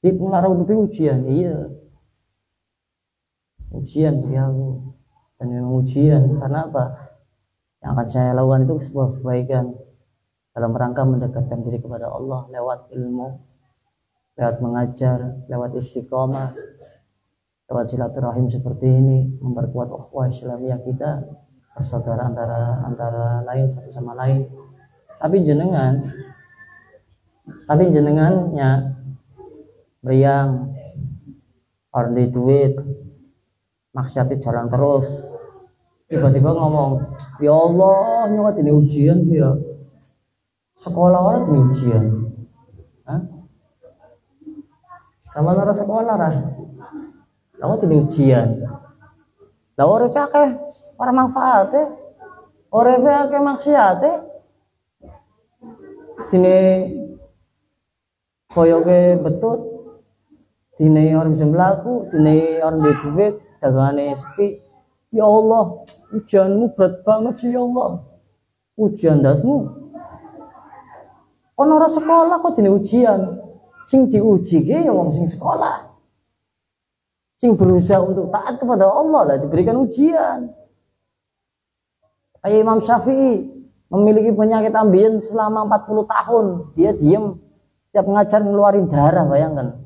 Di pengaruh itu ujian, iya. Ujian ya aku. Dan memang ujian, karena apa? Yang akan saya lakukan itu sebuah kebaikan dalam rangka mendekatkan diri kepada Allah lewat ilmu, lewat mengajar, lewat istiqomah, lewat silaturahim seperti ini, memperkuat ukhuwah Islamiyah kita, persaudaraan antara lain satu sama lain. Tapi jenengannya beriang orang di duit maksiatnya jalan terus, tiba-tiba ngomong ya Allah nyokot ini ujian ya sekolah orang ini ujian. Hah? Sama nara sekolah lah kamu ini ujian lah orang kakek orang manfaatnya orang kakek maksiatnya ini koyoke betut dine orang bisa melaku, dine orang di duit, dagangannya sepi. Ya Allah, ujianmu berat banget sih ya Allah. Ujian dasmu. Ono ora sekolah kok dine ujian. Sing diuji ge ya wong sing sekolah. Sing berusaha untuk taat kepada Allah lah diberikan ujian. Kayak Imam Syafi'i memiliki penyakit ambeien selama 40 tahun. Dia diam, tiap ngajar ngeluarin darah, bayangkan.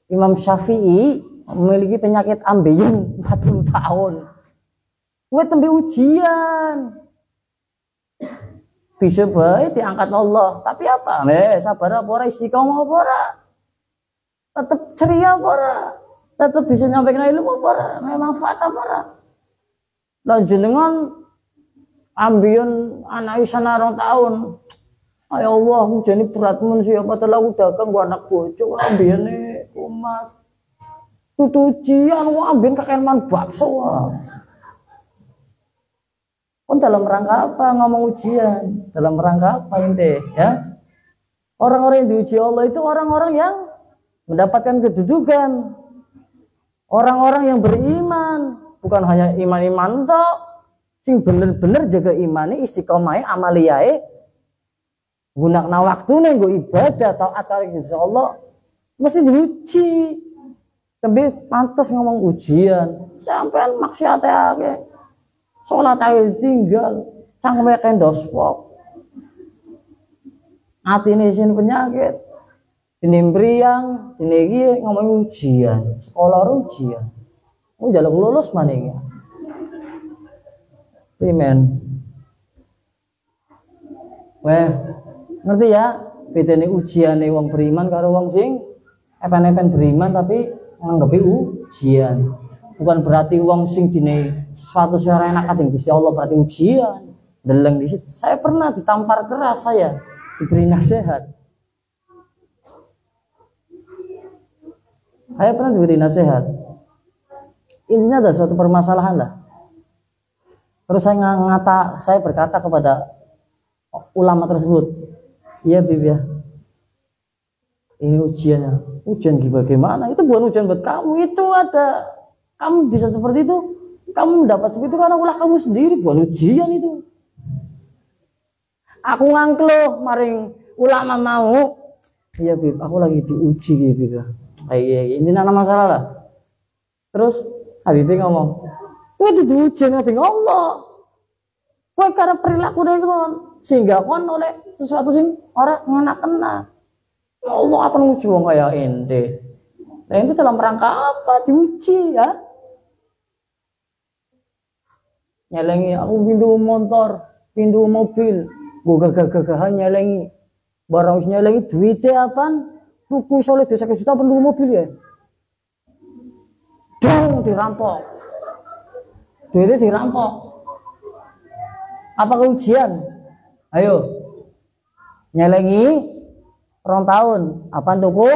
Imam Syafi'i memiliki penyakit ambeien 40 tahun. Gue tembe ujian. Bisa baik diangkat Allah, tapi apa? Sabar apa ora, istiqomah apa ora? Tetap ceria apa ora? Tetap bisa nyampaikan ilmu apa ora? Memang fakta apa ora? Lah jenengan ambeien anak isana 2 tahun. Ayo Allah, hujan ini berat men siapa telah dagang gua anak bojo ambeien umat tutu ujian wah ambeien kakek man bakso wah. Kon dalam rangka apa ngomong ujian? Dalam rangka apa ente ya? Orang-orang yang diuji Allah itu orang-orang yang mendapatkan kedudukan. Orang-orang yang beriman, bukan hanya iman-iman tok, sing bener-bener jaga imane, istiqomah, amaliyae, gunakna waktune nggo ibadah taat karo Gusti Allah, mesti diuji. Tapi pantas ngomong ujian, sampean maksiate akeh. Salat ae tinggal, sangme kendospok. Atine isin penyakit. Dene mriyang, dene iki ngomong ujian, sekolah ujian. Mau njaluk lulus maning ya. Primen. Weh, ngerti ya? Bedane ujiane wong beriman karo wong sing epen-epen beriman tapi nganggepi ujian. Bukan berarti wong sing dine suatu suara enak kadang Gusti Allah berarti ujian. Deleng di situ. Saya pernah ditampar keras, saya diberi nasihat. Saya pernah diberi nasihat. Intinya ada suatu permasalahan lah. Terus saya berkata kepada ulama tersebut, iya Bib ya, ini ujiannya, ujian bagaimana? Itu bukan ujian buat kamu, itu ada, kamu bisa seperti itu, kamu mendapat seperti itu karena ulah kamu sendiri, bukan ujian itu. Aku ngangklo, maring ulama mau, iya Bib, aku lagi diuji ya Bib ya. Ini nama masalah lah. Terus Habibie ngomong, itu diuji dengan Allah. Kowe karena perilaku dari kon sehingga kon oleh sesuatu sing orang ngena-kena. Allah akan nguji wong kaya ente. Nah itu dalam rangka apa diuji ya? Nyelengi aku pintu motor, pintu mobil, gue gagah-gagahan nyelengi. Barang nyelengi duitnya apaan? Tuku soleh desa juta pintu mobil ya. Dong dirampok. Duitnya dirampok. Apa ujian? Ayo. Nyelengi 2 tahun. Apaan tuku?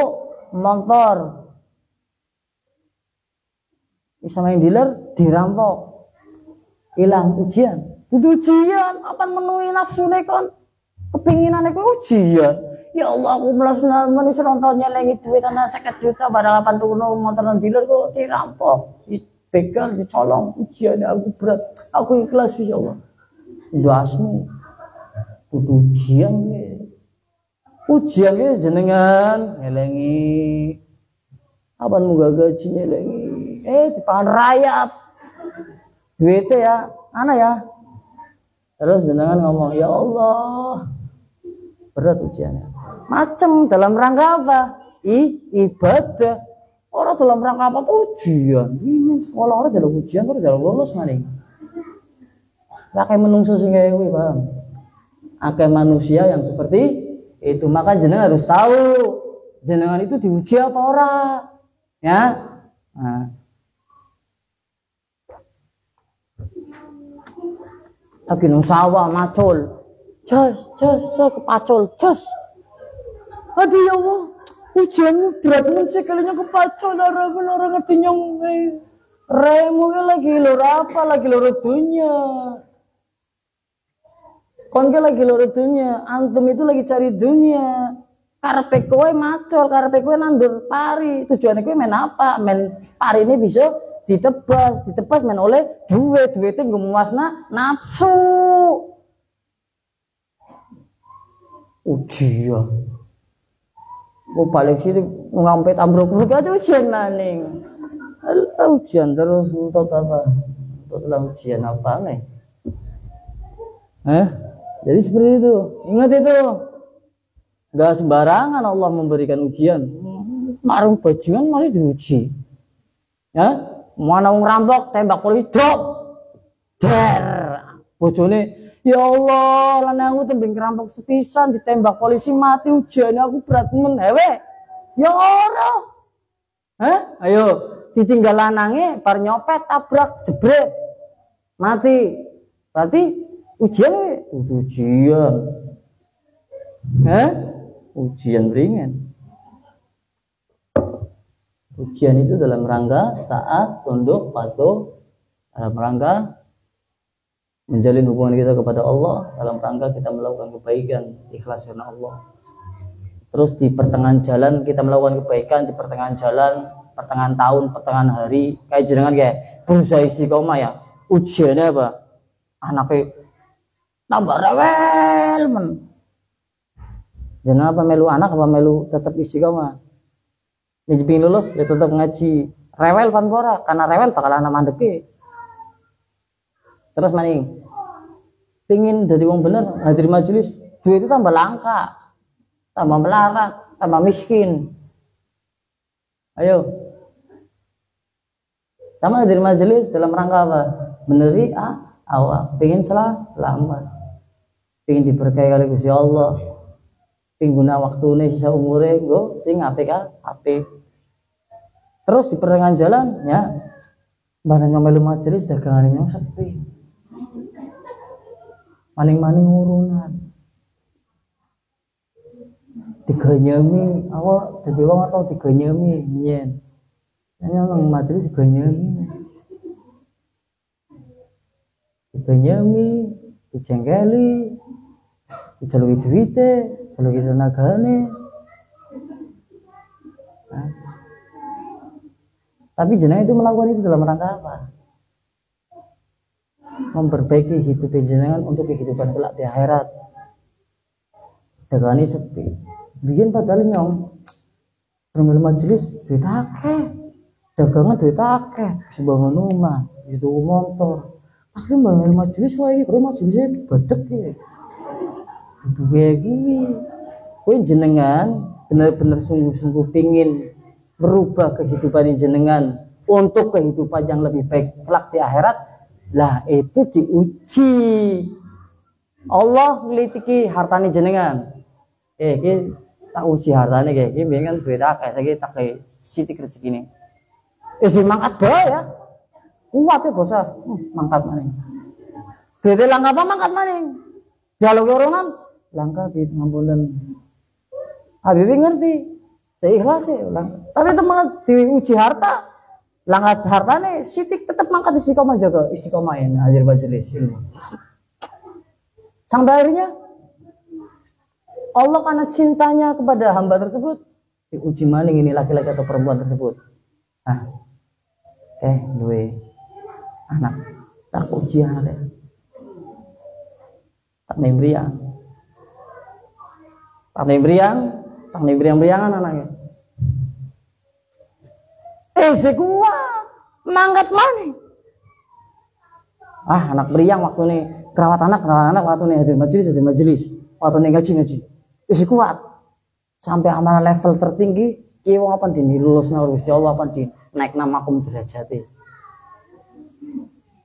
Motor. Bisa main dealer dirampok. Hilang ujian. Itu ujian. Apaan menuhi nafsu nekon? Kepinginan nekon ujian. Ya Allah, aku manusia 2 tahun nyelengi duit karena 50 juta barang 8 tuku motor dan dealer kok dirampok. Dibegal, dicolong. Ujiannya aku berat. Aku ikhlas ya Allah. Doasmu. Itu ujian ya. Ujian ya jenengan nyelengi. Apaan muga gaji nyelengi. Dipangan rayap. Duitnya ya, ana ya. Terus jenengan ngomong, ya Allah. Berat ujiannya. Macam dalam rangka apa? Ibadah. Orang dalam rangka apa? Ujian. Ini sekolah orang dalam ujian, orang dalam lulus maning. Pakai menungso sing kuwi, Bang. Akeh manusia yang seperti itu, maka jenengan harus tahu jenengan itu diuji apa ora. Ya. Nah. Lagi nang sawah macul. Jos, kepacul, jos. Aduh ya Allah, ujianmu berat sekalinya kepacul, orang ngerti nyong. Remu lagi lor apa, lagi lor dunia. Kon lagi lor dunia, antum itu lagi cari dunia. Karepe kowe macul, karepe kowe nandur pari. Tujuannya kowe main apa? Main pari ini bisa ditebas main oleh duitnya nggak memuasna nafsu. Ujian. Gue balik sini ngampet ambruk aja ujian maning. Ujian terus untuk apa? Untuk dalam ujian apa nih? Jadi seperti itu. Ingat itu. Gak sembarangan Allah memberikan ujian. Marung bajingan masih diuji. Ya, mana wong rampok tembak polisi drop. Der. Bojone, ya Allah, lanangku tembing rampok sepisan ditembak polisi mati ujiannya aku berat men hewe. Ya ora. Ayo, ditinggal lanange bar nyopet tabrak jebret. Mati. Berarti ujian ujian. Ujian ringan. Ujian itu dalam rangka taat, tunduk, patuh, dalam rangka menjalin hubungan kita kepada Allah, dalam rangka kita melakukan kebaikan, ikhlas karena Allah. Terus di pertengahan jalan kita melakukan kebaikan, di pertengahan jalan, pertengahan tahun, pertengahan hari, kayak jenengan kayak berusaha istiqomah ya. Ujiannya apa? Anaknya tambah rewel men. Jangan apa melu anak apa melu tetap istiqomah. Nek pengin lulus ya tetap ngaji. Rewel pan ora, karena rewel bakalan mandeke. Terus maning pengin dari wong bener hadir majelis, duit itu tambah langka, tambah melarat, tambah miskin. Ayo. Sama hadir majelis dalam rangka apa? Beneri awak, pengin selamat. Pengin diberkahi kali Gusti Allah. Pengin guna waktune sisa umure nggo sing apik. Terus di pertengahan jalan ya bareng melu majelis dagangane nyong sepi. Maning-maning urunan. Diganyami awak dadi wong atau diganyami nyen. Nang majelis diganyami. dibenyami, dijengkeli, dijaluki duwite, jaluki tenagane. Nah. Tapi jenengan itu melakukan itu dalam rangka apa? Memperbaiki hidup jenengan untuk kehidupan kelak di akhirat. Dagane sepi. Bikin padahal nyong Remel majelis duit akeh. Dagangan duit akeh, bisa bangun rumah, itu motor. Pasti bangun majelis wae iki, majelisnya badek iki. Duwe kuwi. Kowe jenengan benar-benar sungguh-sungguh pingin merubah kehidupan jenengan untuk kehidupan yang lebih baik kelak di akhirat. Lah itu diuji. Allah nglitiki hartane jenengan. Iki tak uji hartane iki biyen kan duit akeh, saiki tak kei sitik rezekine. Isi mangkat bae ya. Kuat ya bosah. Mangkat maning. Duit langka apa mangkat maning. Jaluke orongan langka di ngampunan. Habib ngerti. Seikhlas ya. Tapi itu malah diuji harta. Langkat hartane sitik tetap mangkat istiqomah jaga istiqomahin hadir majelis ilmu. Sampai akhirnya Allah karena cintanya kepada hamba tersebut diuji maning ini laki-laki atau perempuan tersebut. Duwe anak tak uji anaknya tak nembriangan anaknya sekuat mangkat maning anak beriang waktu ini kerawat anak waktu ini hadir majelis waktu ini ngaji sekuat sampai amanah level tertinggi kiwong apa di lulus nang Gusti Allah apa di naik namakum derajate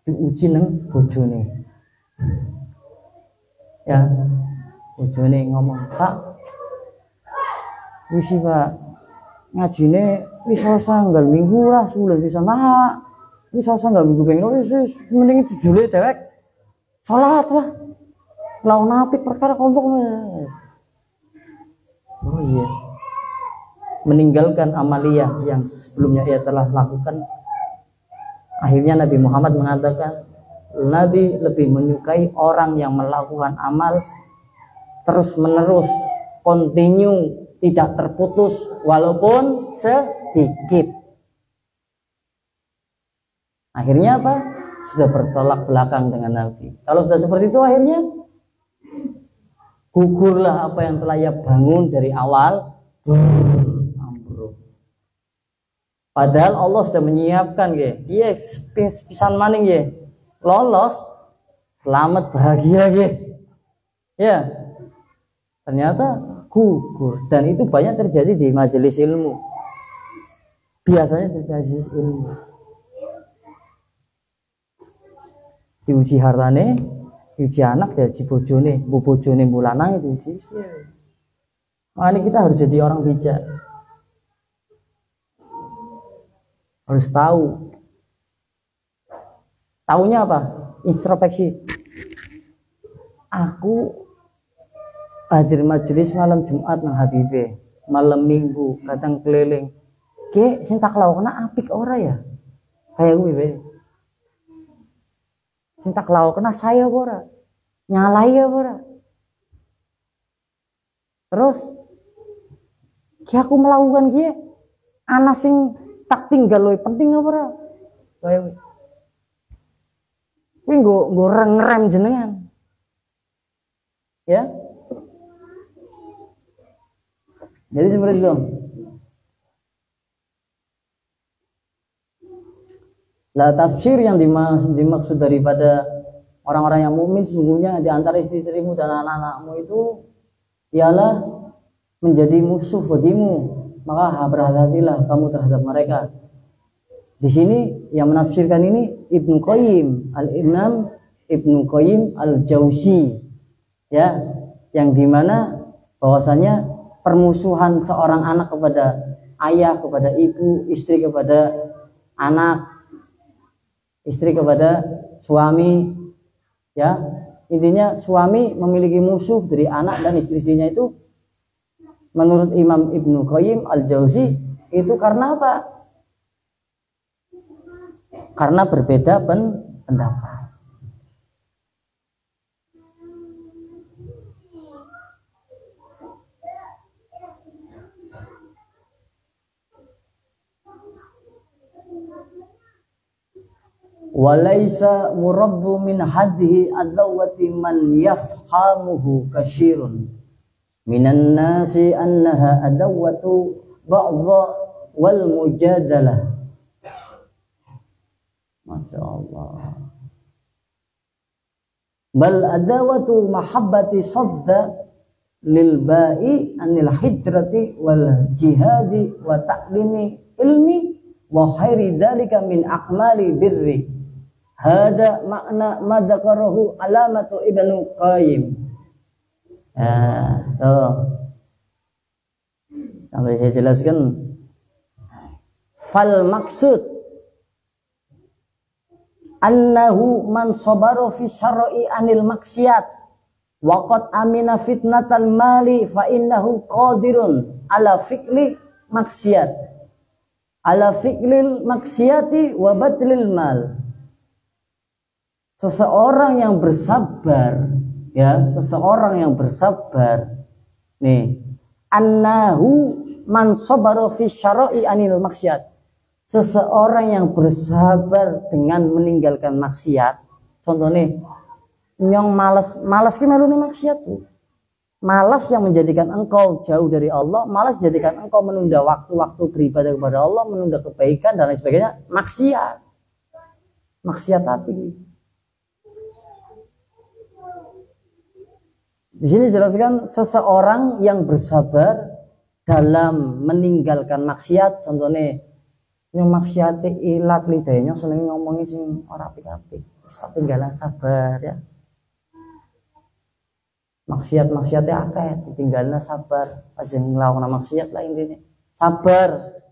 diuji nang bojone ya bojone ngomong Pak wis Pak ngajine wis sanggal minggu lah sebulan bisa nah wis sanggal minggu ping wis mending jujule dewek salat lah lawan apik perkara kontok oh iya meninggalkan amaliyah yang sebelumnya ia telah lakukan. Akhirnya Nabi Muhammad mengatakan Nabi lebih menyukai orang yang melakukan amal terus menerus, continue, tidak terputus walaupun sedikit. Akhirnya apa? Sudah bertolak belakang dengan Nabi. Kalau sudah seperti itu akhirnya gugurlah apa yang telah ia bangun dari awal. Padahal Allah sudah menyiapkan pisan maning lolos selamat bahagia ya ternyata gugur dan itu banyak terjadi di majelis ilmu biasanya di majelis ilmu diuji hartane diuji anak diuji bojone bu lanang diuji makanya kita harus jadi orang bijak. Harus tahu. Taunya apa? Introspeksi. Aku hadir majelis malam Jumat nang Habibe, malam Minggu kadang keliling. Sing tak laukna apik ora ya? Kayak kuwi wae. Sing tak laukna saya ora? Nyalai ya ora? Terus aku melakukan ana sing tak tinggal loh penting apa ora? Kayak kuwi nggo ngerem jenengan. Ya. Jadi seperti itu. Lah tafsir yang dimaksud daripada orang-orang yang mukmin sesungguhnya di antara istri-istrimu dan anak-anakmu itu ialah menjadi musuh bagimu. Maka berhati-hatilah kamu terhadap mereka. Di sini yang menafsirkan ini Ibnu Qayyim, Al-Imam Ibnu Qayyim Al-Jauzi, ya, yang dimana bahwasanya permusuhan seorang anak kepada ayah, kepada ibu, istri kepada anak, istri kepada suami, ya, intinya suami memiliki musuh dari anak dan istri-istrinya itu. Menurut Imam Ibnu Qayyim Al-Jauzi itu karena apa? Karena berbeda pendapat. Walaysa muraddu min hadhihi adawati man yafhamuhu kasyirun minan nasi annaha adawatu ba'dha wal mujadalah. Masya Allah. Bal adawatu mahabbati sadda lil ba'i anil hijrati wal jihadi wa ta'limi ilmi wa khairi dhalika min akmali birri. Hada makna ma dzakarahu alamatu Ibnu Qayyim. Sampai saya jelaskan. Fal maksud annahu man sabara fi syar'i anil maksiat wa qad amina fitnatal mali fa innahu qadirun ala fi'li maksiat ala fi'lil maksiati wa batlil mal. Seseorang yang bersabar, ya, seseorang yang bersabar nih, annahu man sabara fi syar'i anil maksiat, seseorang yang bersabar dengan meninggalkan maksiat. Contohnya yang malas ki meluni maksiat tuh. Malas yang menjadikan engkau jauh dari Allah, malas menjadikan engkau menunda waktu-waktu beribadah kepada Allah, menunda kebaikan dan lain sebagainya, maksiat. Maksiat hati. Di sini jelaskan seseorang yang bersabar dalam meninggalkan maksiat. Contohnya yang maksiate ilat lidahnya seneng ngomongin sing ora apik-apik. Wis ketinggalan sabar ya. Maksiat-maksiate akeh ditinggalna sabar. Aja nglawan maksiat lah intinya. Sabar.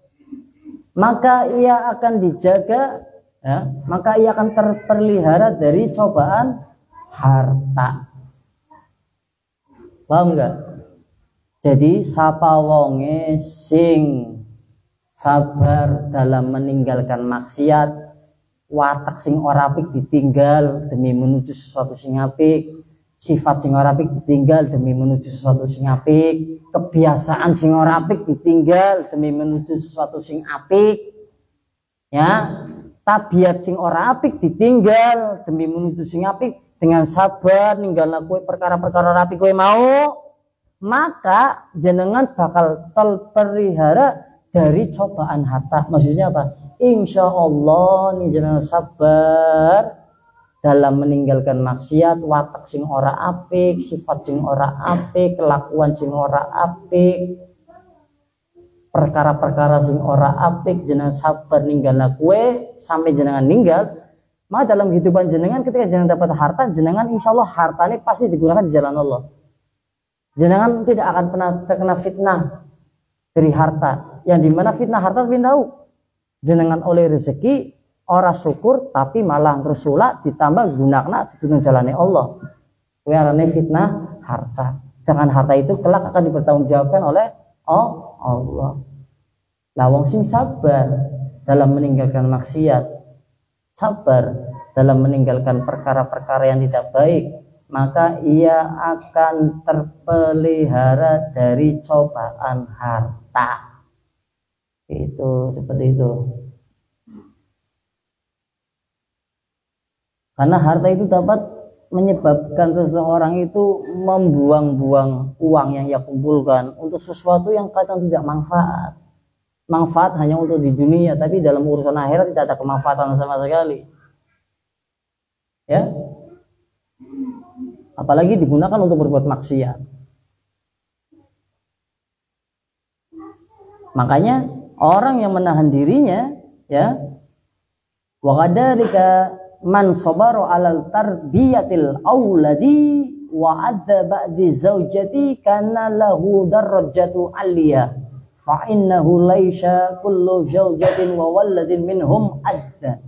Maka ia akan dijaga ya, maka ia akan terpelihara dari cobaan harta. Paham enggak? Jadi sapa wonge sing sabar dalam meninggalkan maksiat, watak sing ora apik ditinggal demi menuju sesuatu sing apik, sifat sing ora apik ditinggal demi menuju sesuatu sing apik, kebiasaan sing ora apik ditinggal demi menuju sesuatu sing apik. Ya, tabiat sing ora apik ditinggal demi menuju sing apik. Dengan sabar ninggalna kowe perkara-perkara rapi kowe mau, maka jenengan bakal terpelihara dari cobaan harta. Maksudnya apa? Insya Allah nih jenengan sabar dalam meninggalkan maksiat, watak sing ora apik, sifat sing ora apik, kelakuan sing ora apik, perkara-perkara sing ora apik, jenengan sabar ninggalna kowe sampai jenengan ninggal. Maka dalam kehidupan jenengan ketika jenengan dapat harta, jenengan insya Allah hartanya pasti digunakan di jalan Allah. Jenengan tidak akan pernah terkena fitnah dari harta. Yang dimana fitnah harta tapi tahu. Jenengan oleh rezeki ora syukur tapi malah rusula ditambah gunakan di jalannya Allah. Kuwi fitnah harta. Jangan harta itu kelak akan dipertanggungjawabkan oleh Allah. Lah wong sing sabar dalam meninggalkan maksiat, sabar dalam meninggalkan perkara-perkara yang tidak baik, maka ia akan terpelihara dari cobaan harta. Itu seperti itu. Karena harta itu dapat menyebabkan seseorang itu membuang-buang uang yang ia kumpulkan untuk sesuatu yang kadang tidak manfaat. Manfaat hanya untuk di dunia, tapi dalam urusan akhirat tidak ada kemanfaatan sama sekali. Ya, apalagi digunakan untuk berbuat maksiat. Makanya orang yang menahan dirinya, ya, wa qadarika man sabara alal tarbiyatil auladi wa adda ba'di zaujati kana lahu darajatu aliyah. Fa innahu laisa kullu zawjatin wa waladin minhum adda.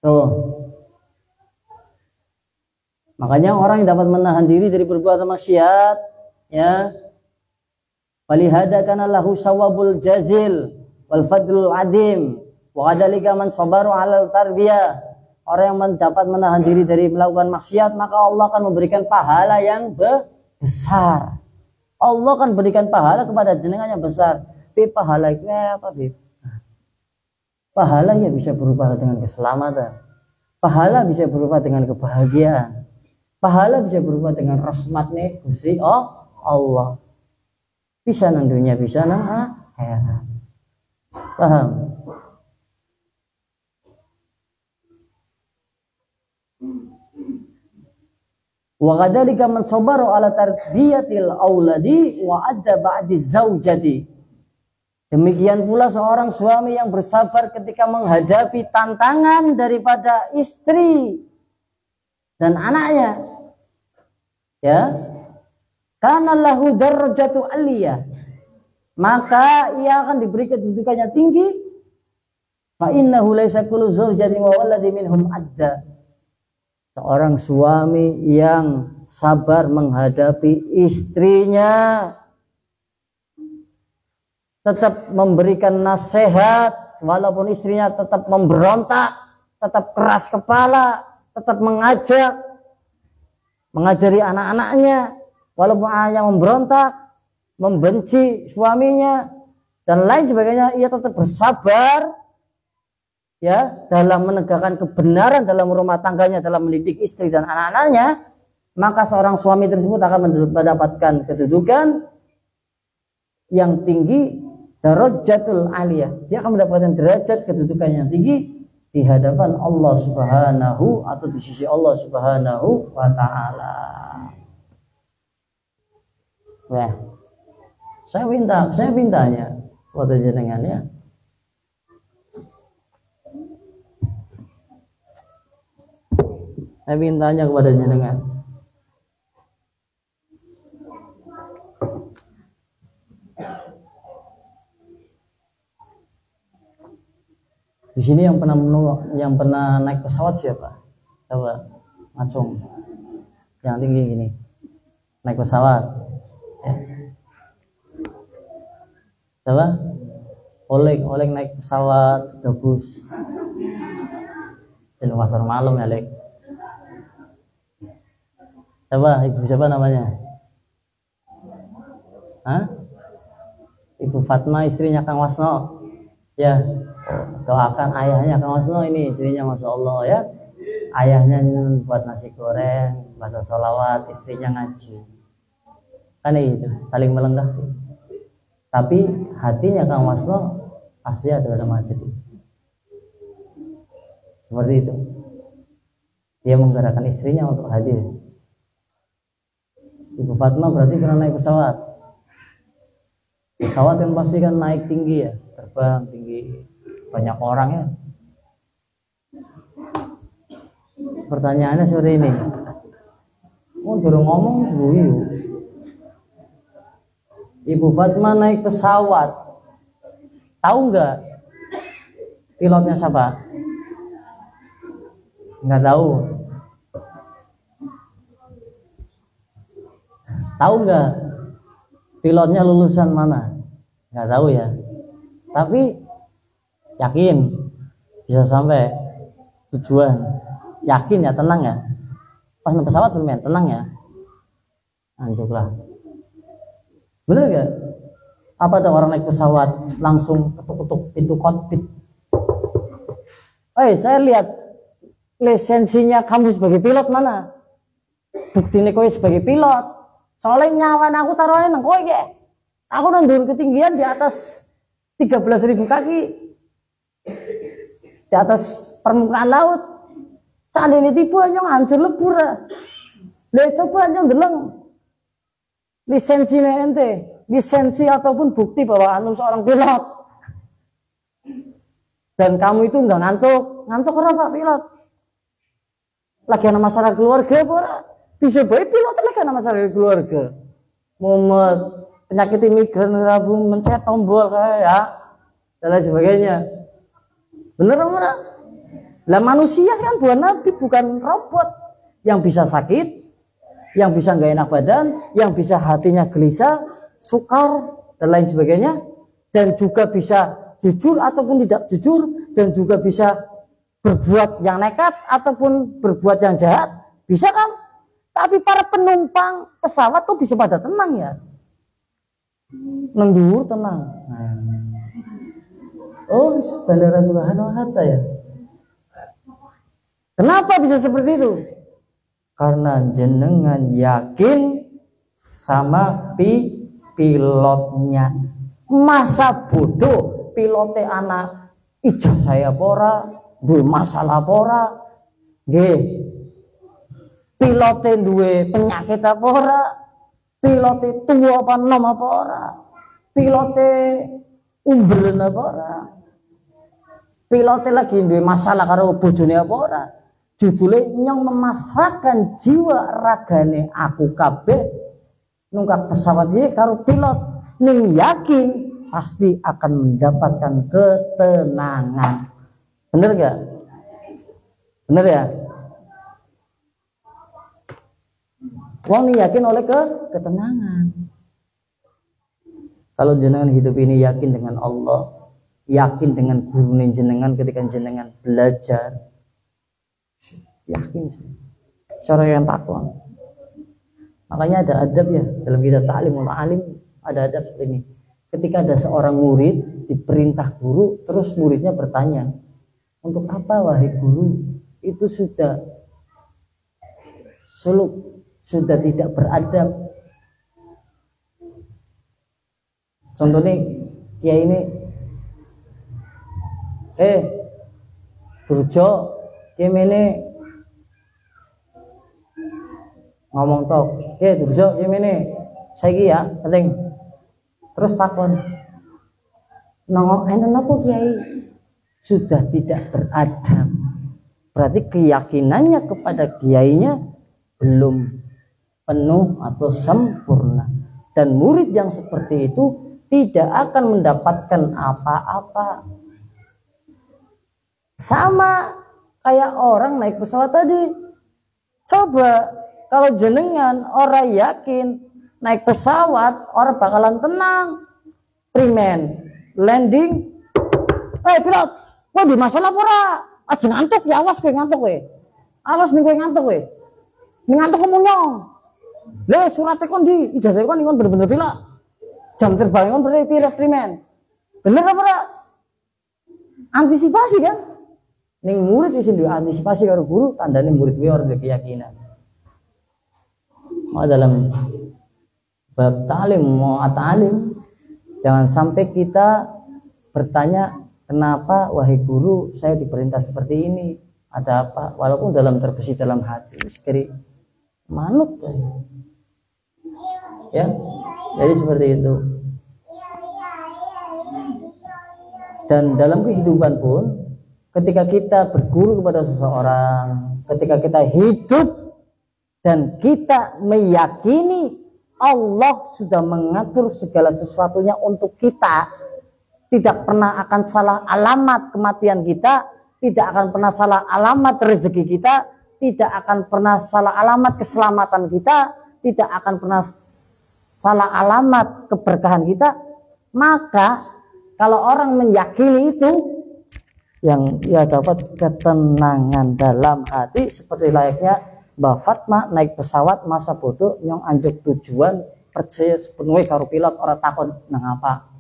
Tuh. Makanya orang yang dapat menahan diri dari berbuat maksiat, ya. Walihada kana lahu sawabul jazil wal fadlul adim. Wa kadzalika man sabaru 'alal tarbiyah. Orang yang dapat menahan diri dari melakukan maksiat, maka Allah akan memberikan pahala yang besar. Allah akan berikan pahala kepada jenengan yang besar. Pahala itu apa, Bib? Pahala ya bisa berubah dengan keselamatan. Pahala bisa berubah dengan kebahagiaan. Pahala bisa berubah dengan rahmatnya Gusti Allah. Bisa nang dunia, bisa nang akhirat. Paham? Wa kadzalika man sabara ala tarbiyatil auladi wa adda ba'di zaujati. Demikian pula seorang suami yang bersabar ketika menghadapi tantangan daripada istri dan anaknya. Ya. Kana lahu darajatu aliyah. Maka ia akan diberi kedudukannya tinggi. Fa innahu laisa kullu zawjatin wa waladi minhum adda. Seorang suami yang sabar menghadapi istrinya, tetap memberikan nasihat walaupun istrinya tetap memberontak, tetap keras kepala, tetap mengajari anak-anaknya walaupun anaknya memberontak, membenci suaminya dan lain sebagainya, ia tetap bersabar ya dalam menegakkan kebenaran dalam rumah tangganya, dalam mendidik istri dan anak-anaknya, maka seorang suami tersebut akan mendapatkan kedudukan yang tinggi, darajatul aliyah. Dia akan mendapatkan derajat kedudukan yang tinggi di hadapan Allah Subhanahu atau di sisi Allah Subhanahu wa taala. Wah. Saya mintanya buat jenengan ya. Saya mintanya kepada jenengan. Di sini yang pernah naik pesawat siapa? Coba ngacung. Yang tinggi gini. Naik pesawat. Ya. Coba. Oleh naik pesawat bagus. Di pasar malam ya, Lek. Coba, ibu siapa namanya? Hah? Ibu Fatma, istrinya Kang Wasno. Ya, doakan ayahnya Kang Wasno ini, istrinya Masya Allah ya. Ayahnya buat nasi goreng, baca sholawat, istrinya ngaji. Kan itu, saling melengkapi. Tapi hatinya Kang Wasno pasti ada dalam masjid. Seperti itu. Dia menggerakkan istrinya untuk hadir. Ibu Fatma berarti pernah naik pesawat. Pesawat yang pasti kan naik tinggi ya, terbang tinggi, banyak orang ya. Pertanyaannya seperti ini. Oh, baru ngomong sebuyu. Ibu Fatma naik pesawat. Tahu nggak pilotnya siapa? Nggak tahu. Tahu nggak pilotnya lulusan mana? Nggak tahu ya. Tapi yakin bisa sampai tujuan. Yakin ya, tenang ya. Pas naik pesawat bermain, tenang ya. Anjuklah. Bener nggak? Apa ada orang naik pesawat langsung ketuk-ketuk pintu kokpit? Saya lihat lisensinya kamu sebagai pilot mana? Bukti kowe sebagai pilot. Soalnya nyawan aku taruhannya nang kowe ge. Aku nang ketinggian di atas 13.000 kaki. Di atas permukaan laut. Seandainya tipu aja hancur lebur. Lah coba aja ndeleng lisensi ente, lisensi ataupun bukti bahwa anu seorang pilot. Dan kamu itu enggak ngantuk. Ngantuk ora Pak pilot? Lagi ana masalah keluarga ora? Bisa baik pilot lagi ana masalah keluarga. Mumet, penyakit imigran rabu mencet tombol kayak dan lain sebagainya. Bener apa? Lah manusia kan bukan nabi, bukan robot yang bisa sakit, yang bisa nggak enak badan, yang bisa hatinya gelisah, sukar dan lain sebagainya, dan juga bisa jujur ataupun tidak jujur, dan juga bisa berbuat yang nekat ataupun berbuat yang jahat, bisa kan? Tapi para penumpang pesawat tuh bisa pada tenang ya, nendur tenang. Oh, Bandara Soekarno Hatta ya. Kenapa bisa seperti itu? Karena jenengan yakin sama pilotnya. Masa bodoh pilotnya anak ijazah saya pora, duwe masalah pora, nggih. Pilotnya duwe penyakit apa ora? Pilotnya tua apa nom apa ora? Pilotnya umbelen apa ora? Pilotnya lagi duwe masalah karo bojone apa ora? Judulnya yang memasrahkan jiwa ragane aku kabeh nungkak pesawat iki karo pilot ning yakin pasti akan mendapatkan ketenangan. Bener gak? Bener ya? Wong ning yakin oleh ketenangan. Kalau jenengan hidup ini yakin dengan Allah, yakin dengan guru jenengan ketika jenengan belajar, yakin cara yang takwa. Makanya ada adab ya dalam kitab Ta'limul Alim, ada adab seperti ini. Ketika ada seorang murid diperintah guru, terus muridnya bertanya, untuk apa wahai guru? Itu sudah suluk, sudah tidak beradab. Contohnya kiai ini, Durjo, kiai ini ngomong tok, Durjo, kiai ini, saiki ya, penting. Terus takon, nongok enten apa kiai? Sudah tidak beradab. Berarti keyakinannya kepada kiainya belum penuh atau sempurna. Dan murid yang seperti itu tidak akan mendapatkan apa-apa. Sama kayak orang naik pesawat tadi. Coba kalau jenengan orang yakin naik pesawat, orang bakalan tenang. Primen, landing, pilot, kok di masalah pura? Aja ngantuk ya, awas kowe ngantuk kowe. Awas ning kowe ngantuk kowe. Ning ngantuk kamu nyong. Lha surate kon di, ijazah kon kon bener-bener pilot. Jam terbang kon berarti pilot primen. Bener apa ora? Antisipasi kan? Ning murid wis duwe antisipasi karo guru, tandane murid kuwi ora duwe keyakinan. Mau dalam bab ta'lim mau ta'lim, jangan sampai kita bertanya, kenapa wahai guru saya diperintah seperti ini, ada apa? Walaupun dalam terbesit dalam hati sekali manut ya, jadi seperti itu. Dan dalam kehidupan pun ketika kita berguru kepada seseorang, ketika kita hidup dan kita meyakini Allah sudah mengatur segala sesuatunya untuk kita, tidak pernah akan salah alamat kematian kita, tidak akan pernah salah alamat rezeki kita, tidak akan pernah salah alamat keselamatan kita, tidak akan pernah salah alamat keberkahan kita. Maka kalau orang meyakini itu, yang ia dapat ketenangan dalam hati seperti layaknya Mbak Fatma naik pesawat masa bodoh yang anjuk tujuan percaya sepenuhnya karo pilot orang takon nang apa.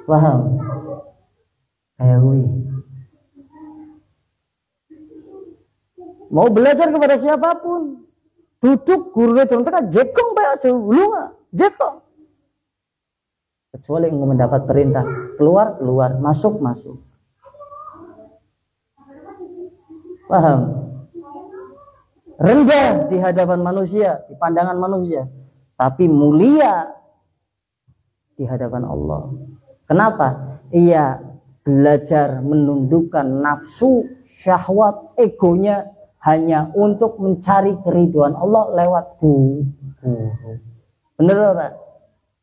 Paham? Kayak gue mau belajar kepada siapapun, duduk gurunya turun tekan jekong bae aja lu nggak jekong, kecuali yang mendapat perintah keluar keluar, masuk masuk. Paham? Rendah di hadapan manusia, di pandangan manusia, tapi mulia di hadapan Allah. Kenapa? Ia belajar menundukkan nafsu, syahwat, egonya hanya untuk mencari keridhaan Allah lewat guru. Bener ora?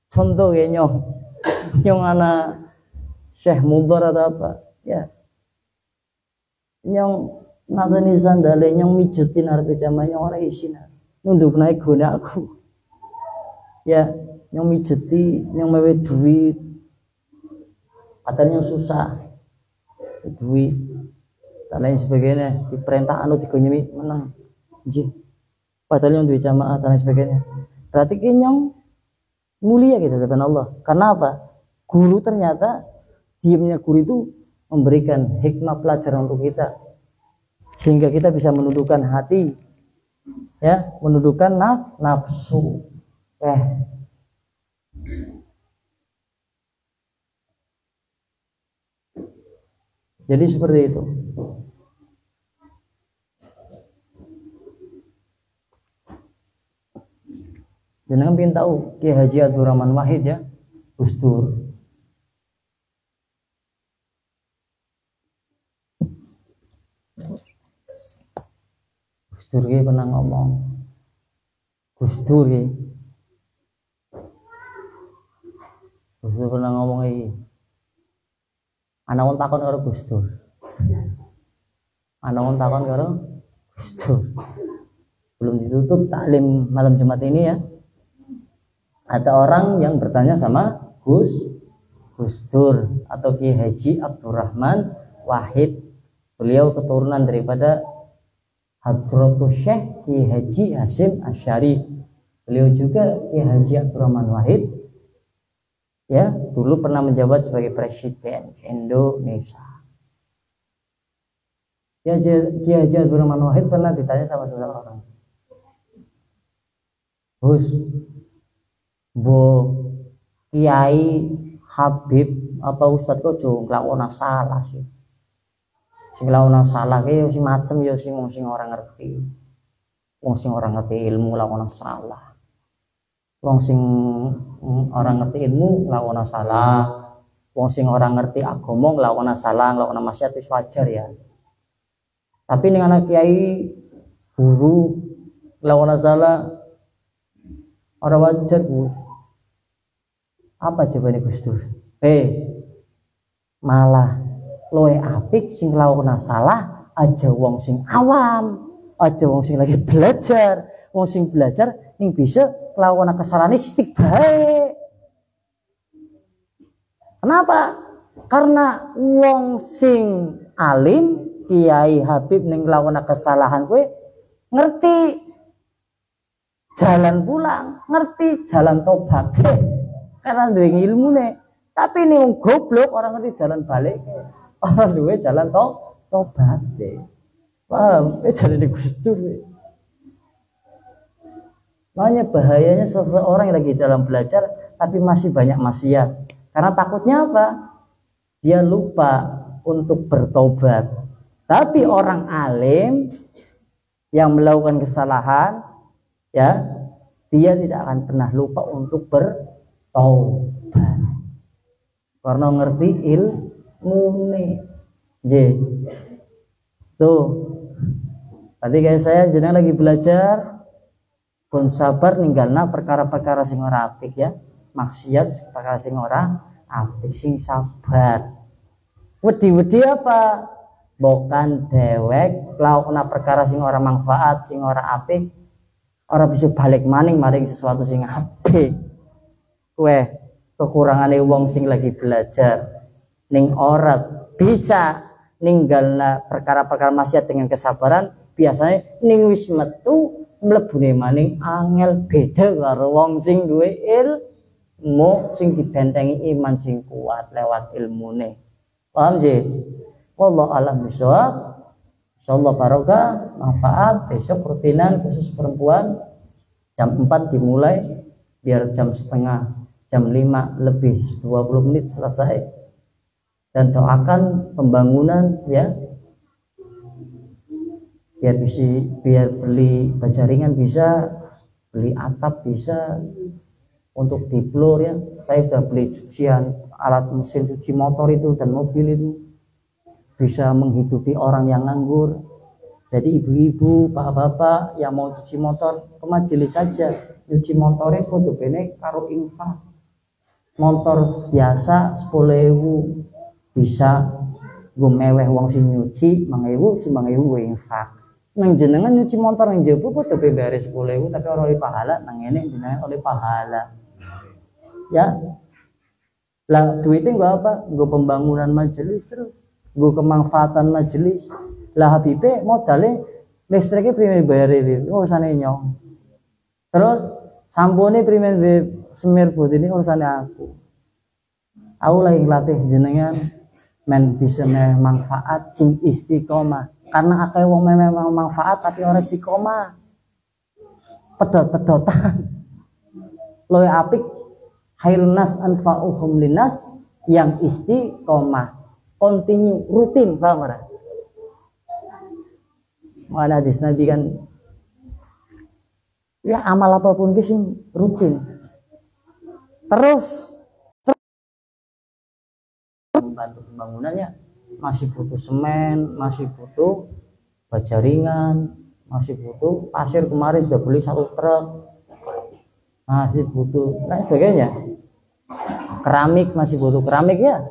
Contoh ya nyong anak Syekh Mudhar atau apa? Ya. Nyong natani sandale nyong mijutin arep jamaah nyong ora isin. Nunduk naik guna aku. Ya, nyong mijeti, nyong mewe duit. Padahal yang susah. Duit dan lain sebagainya, diperintah anu digonyemi menang. Nggih. Padahal yang duit jamaah dan lain sebagainya. Berarti nyong mulia gitu depan Allah. Karena apa? Guru ternyata diamnya guru itu memberikan hikmah pelajaran untuk kita, sehingga kita bisa menundukkan hati, ya, menundukkan nafsu. Jadi seperti itu. Jangan pengen tahu Kiai Haji Abdurrahman Wahid, ya, Gus Dur. Gus Dur pernah ngomong, Gus Dur pernah ngomong iki. Ana wong takon karo Gus Dur. Ana wong takon karo Gus Dur. Sebelum ditutup taklim malam Jumat ini, ya, ada orang yang bertanya sama Gus Dur atau Kiai Haji Abdurrahman Wahid. Beliau keturunan daripada Hadratus Syekh Kiai Haji Hasyim Asy'ari. Beliau juga Kiai Haji Abdurrahman Wahid, ya, dulu pernah menjabat sebagai Presiden Indonesia. Kiai Haji Abdurrahman Wahid pernah ditanya sama seseorang, Gus, Bo Kiai Habib apa Ustadz kok jo nglakoni salah sih. Sing nglakoni salah ki sing macem ya sing ora ngerti. Wong sing ora ngerti ilmu nglakoni salah. Wong sing ora ngerti ilmu nglakoni salah. Wong sing ora ngerti agama nglakoni salah, nglakoni maksiat wis wajar, ya. Tapi ning anak kiai guru nglakoni salah ora wajar, Gus. Apa jawabannya Gus Dur? Malah luwe apik sing nglakoni salah aja wong sing awam, aja wong sing lagi belajar. Wong sing belajar ning bisa nglakoni kesalahan sithik bae. Kenapa? Karena wong sing alim, Kiai Habib ning nglakoni kesalahan kowe ngerti jalan pulang, ngerti jalan tobat, karena duwe ilmune. Tapi nih wong goblok orang ngerti jalan balik, orang duwe jalan tobat. Paham? Jalan Gus Dur. Makanya bahayanya seseorang yang lagi dalam belajar tapi masih banyak maksiat. Karena takutnya apa? Dia lupa untuk bertobat. Tapi orang alim yang melakukan kesalahan, ya, dia tidak akan pernah lupa untuk bertaubat karena ngerti ilmune. Tuh tadi kayak saya jeneng lagi belajar pun sabar ninggalna perkara-perkara sing ora apik, ya, maksiat perkara sing ora apik, sing sabar. Wedi-wedi apa? Bukan dewek laukna perkara sing ora manfaat, sing ora apik, ora bisa balik maning maring sesuatu sing apik. Kowe kekurangane wong sing lagi belajar ning ora bisa ninggalna perkara-perkara maksiat dengan kesabaran, biasanya ning wis metu mlebune maning angel. Beda karo wong sing duwe ilmu, sing dibentengi iman sing kuat lewat ilmune. Paham nggih? Wallahu a'lam bishawab. Insyaallah barokah, manfaat. Besok rutinan khusus perempuan jam 4 dimulai, biar jam 5 lebih 20 menit selesai. Dan doakan pembangunan, ya, biar beli bajaringan bisa, beli atap bisa, untuk di floor, ya. Saya sudah beli cucian, alat mesin cuci motor itu dan mobil itu, bisa menghidupi orang yang nganggur. Jadi ibu-ibu, bapak-bapak yang mau cuci motor ke majelis saja, cuci motornya kudu bene karo infak. Motor biasa 10.000 bisa gue meweh wong sing nyuci 5.000, 5.000 gue infak. Nang jenengan nyuci motor nang jebo kudu bayar 10.000 tapi ora oleh pahala, nang ngene jenengan oleh pahala. Ya. Lah duitnya gue apa? Gue pembangunan majelis terus. Gue kemanfaatan majelis. Lah Habibe modalnya listriknya primen bayar ini, urusannya nyong. Terus sampone primen semir bot ini urusannya aku. Aku lagi ngelatih jenengan men bisa manfaat sing istiqomah. Karena akeh wong memang manfaat tapi ora istiqomah. Pedot-pedotan. Loe apik khairun nas anfa'uhum linnas yang istiqomah. Continue rutin, paham ora? Mana hadis Nabi kan ya amal apapun ki sing rutin. Terus membantu pembangunannya masih butuh semen, masih butuh baja ringan, masih butuh pasir, kemarin sudah beli 1 truk, masih butuh lain sebagainya, keramik masih butuh keramik ya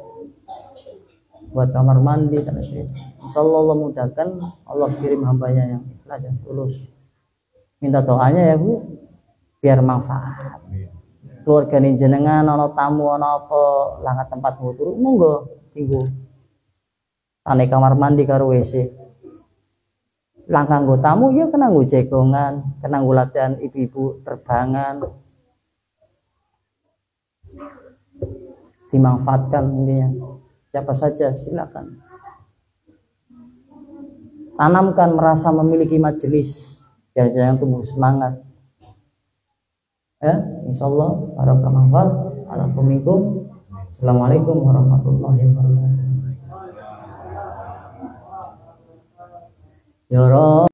buat kamar mandi dan sebagainya. Insyaallah Allah mudahkan, Allah kirim hambanya yang ikhlas dan tulus. Minta doanya ya Bu biar manfaat. Keluarga jenengan ana tamu ana apa langat tempat turu monggo tinggu ane kamar mandi karo WC. Lah kanggo tamu ya kena nggo cegongan, kena nggo latihan ibu-ibu terbangan. Dimanfaatkan intinya. Siapa saja silakan. Tanamkan merasa memiliki majelis biar jangan tumbuh semangat. Ya, insyaallah barokah manfaat. Assalamualaikum warahmatullahi wabarakatuh. Ya Rob.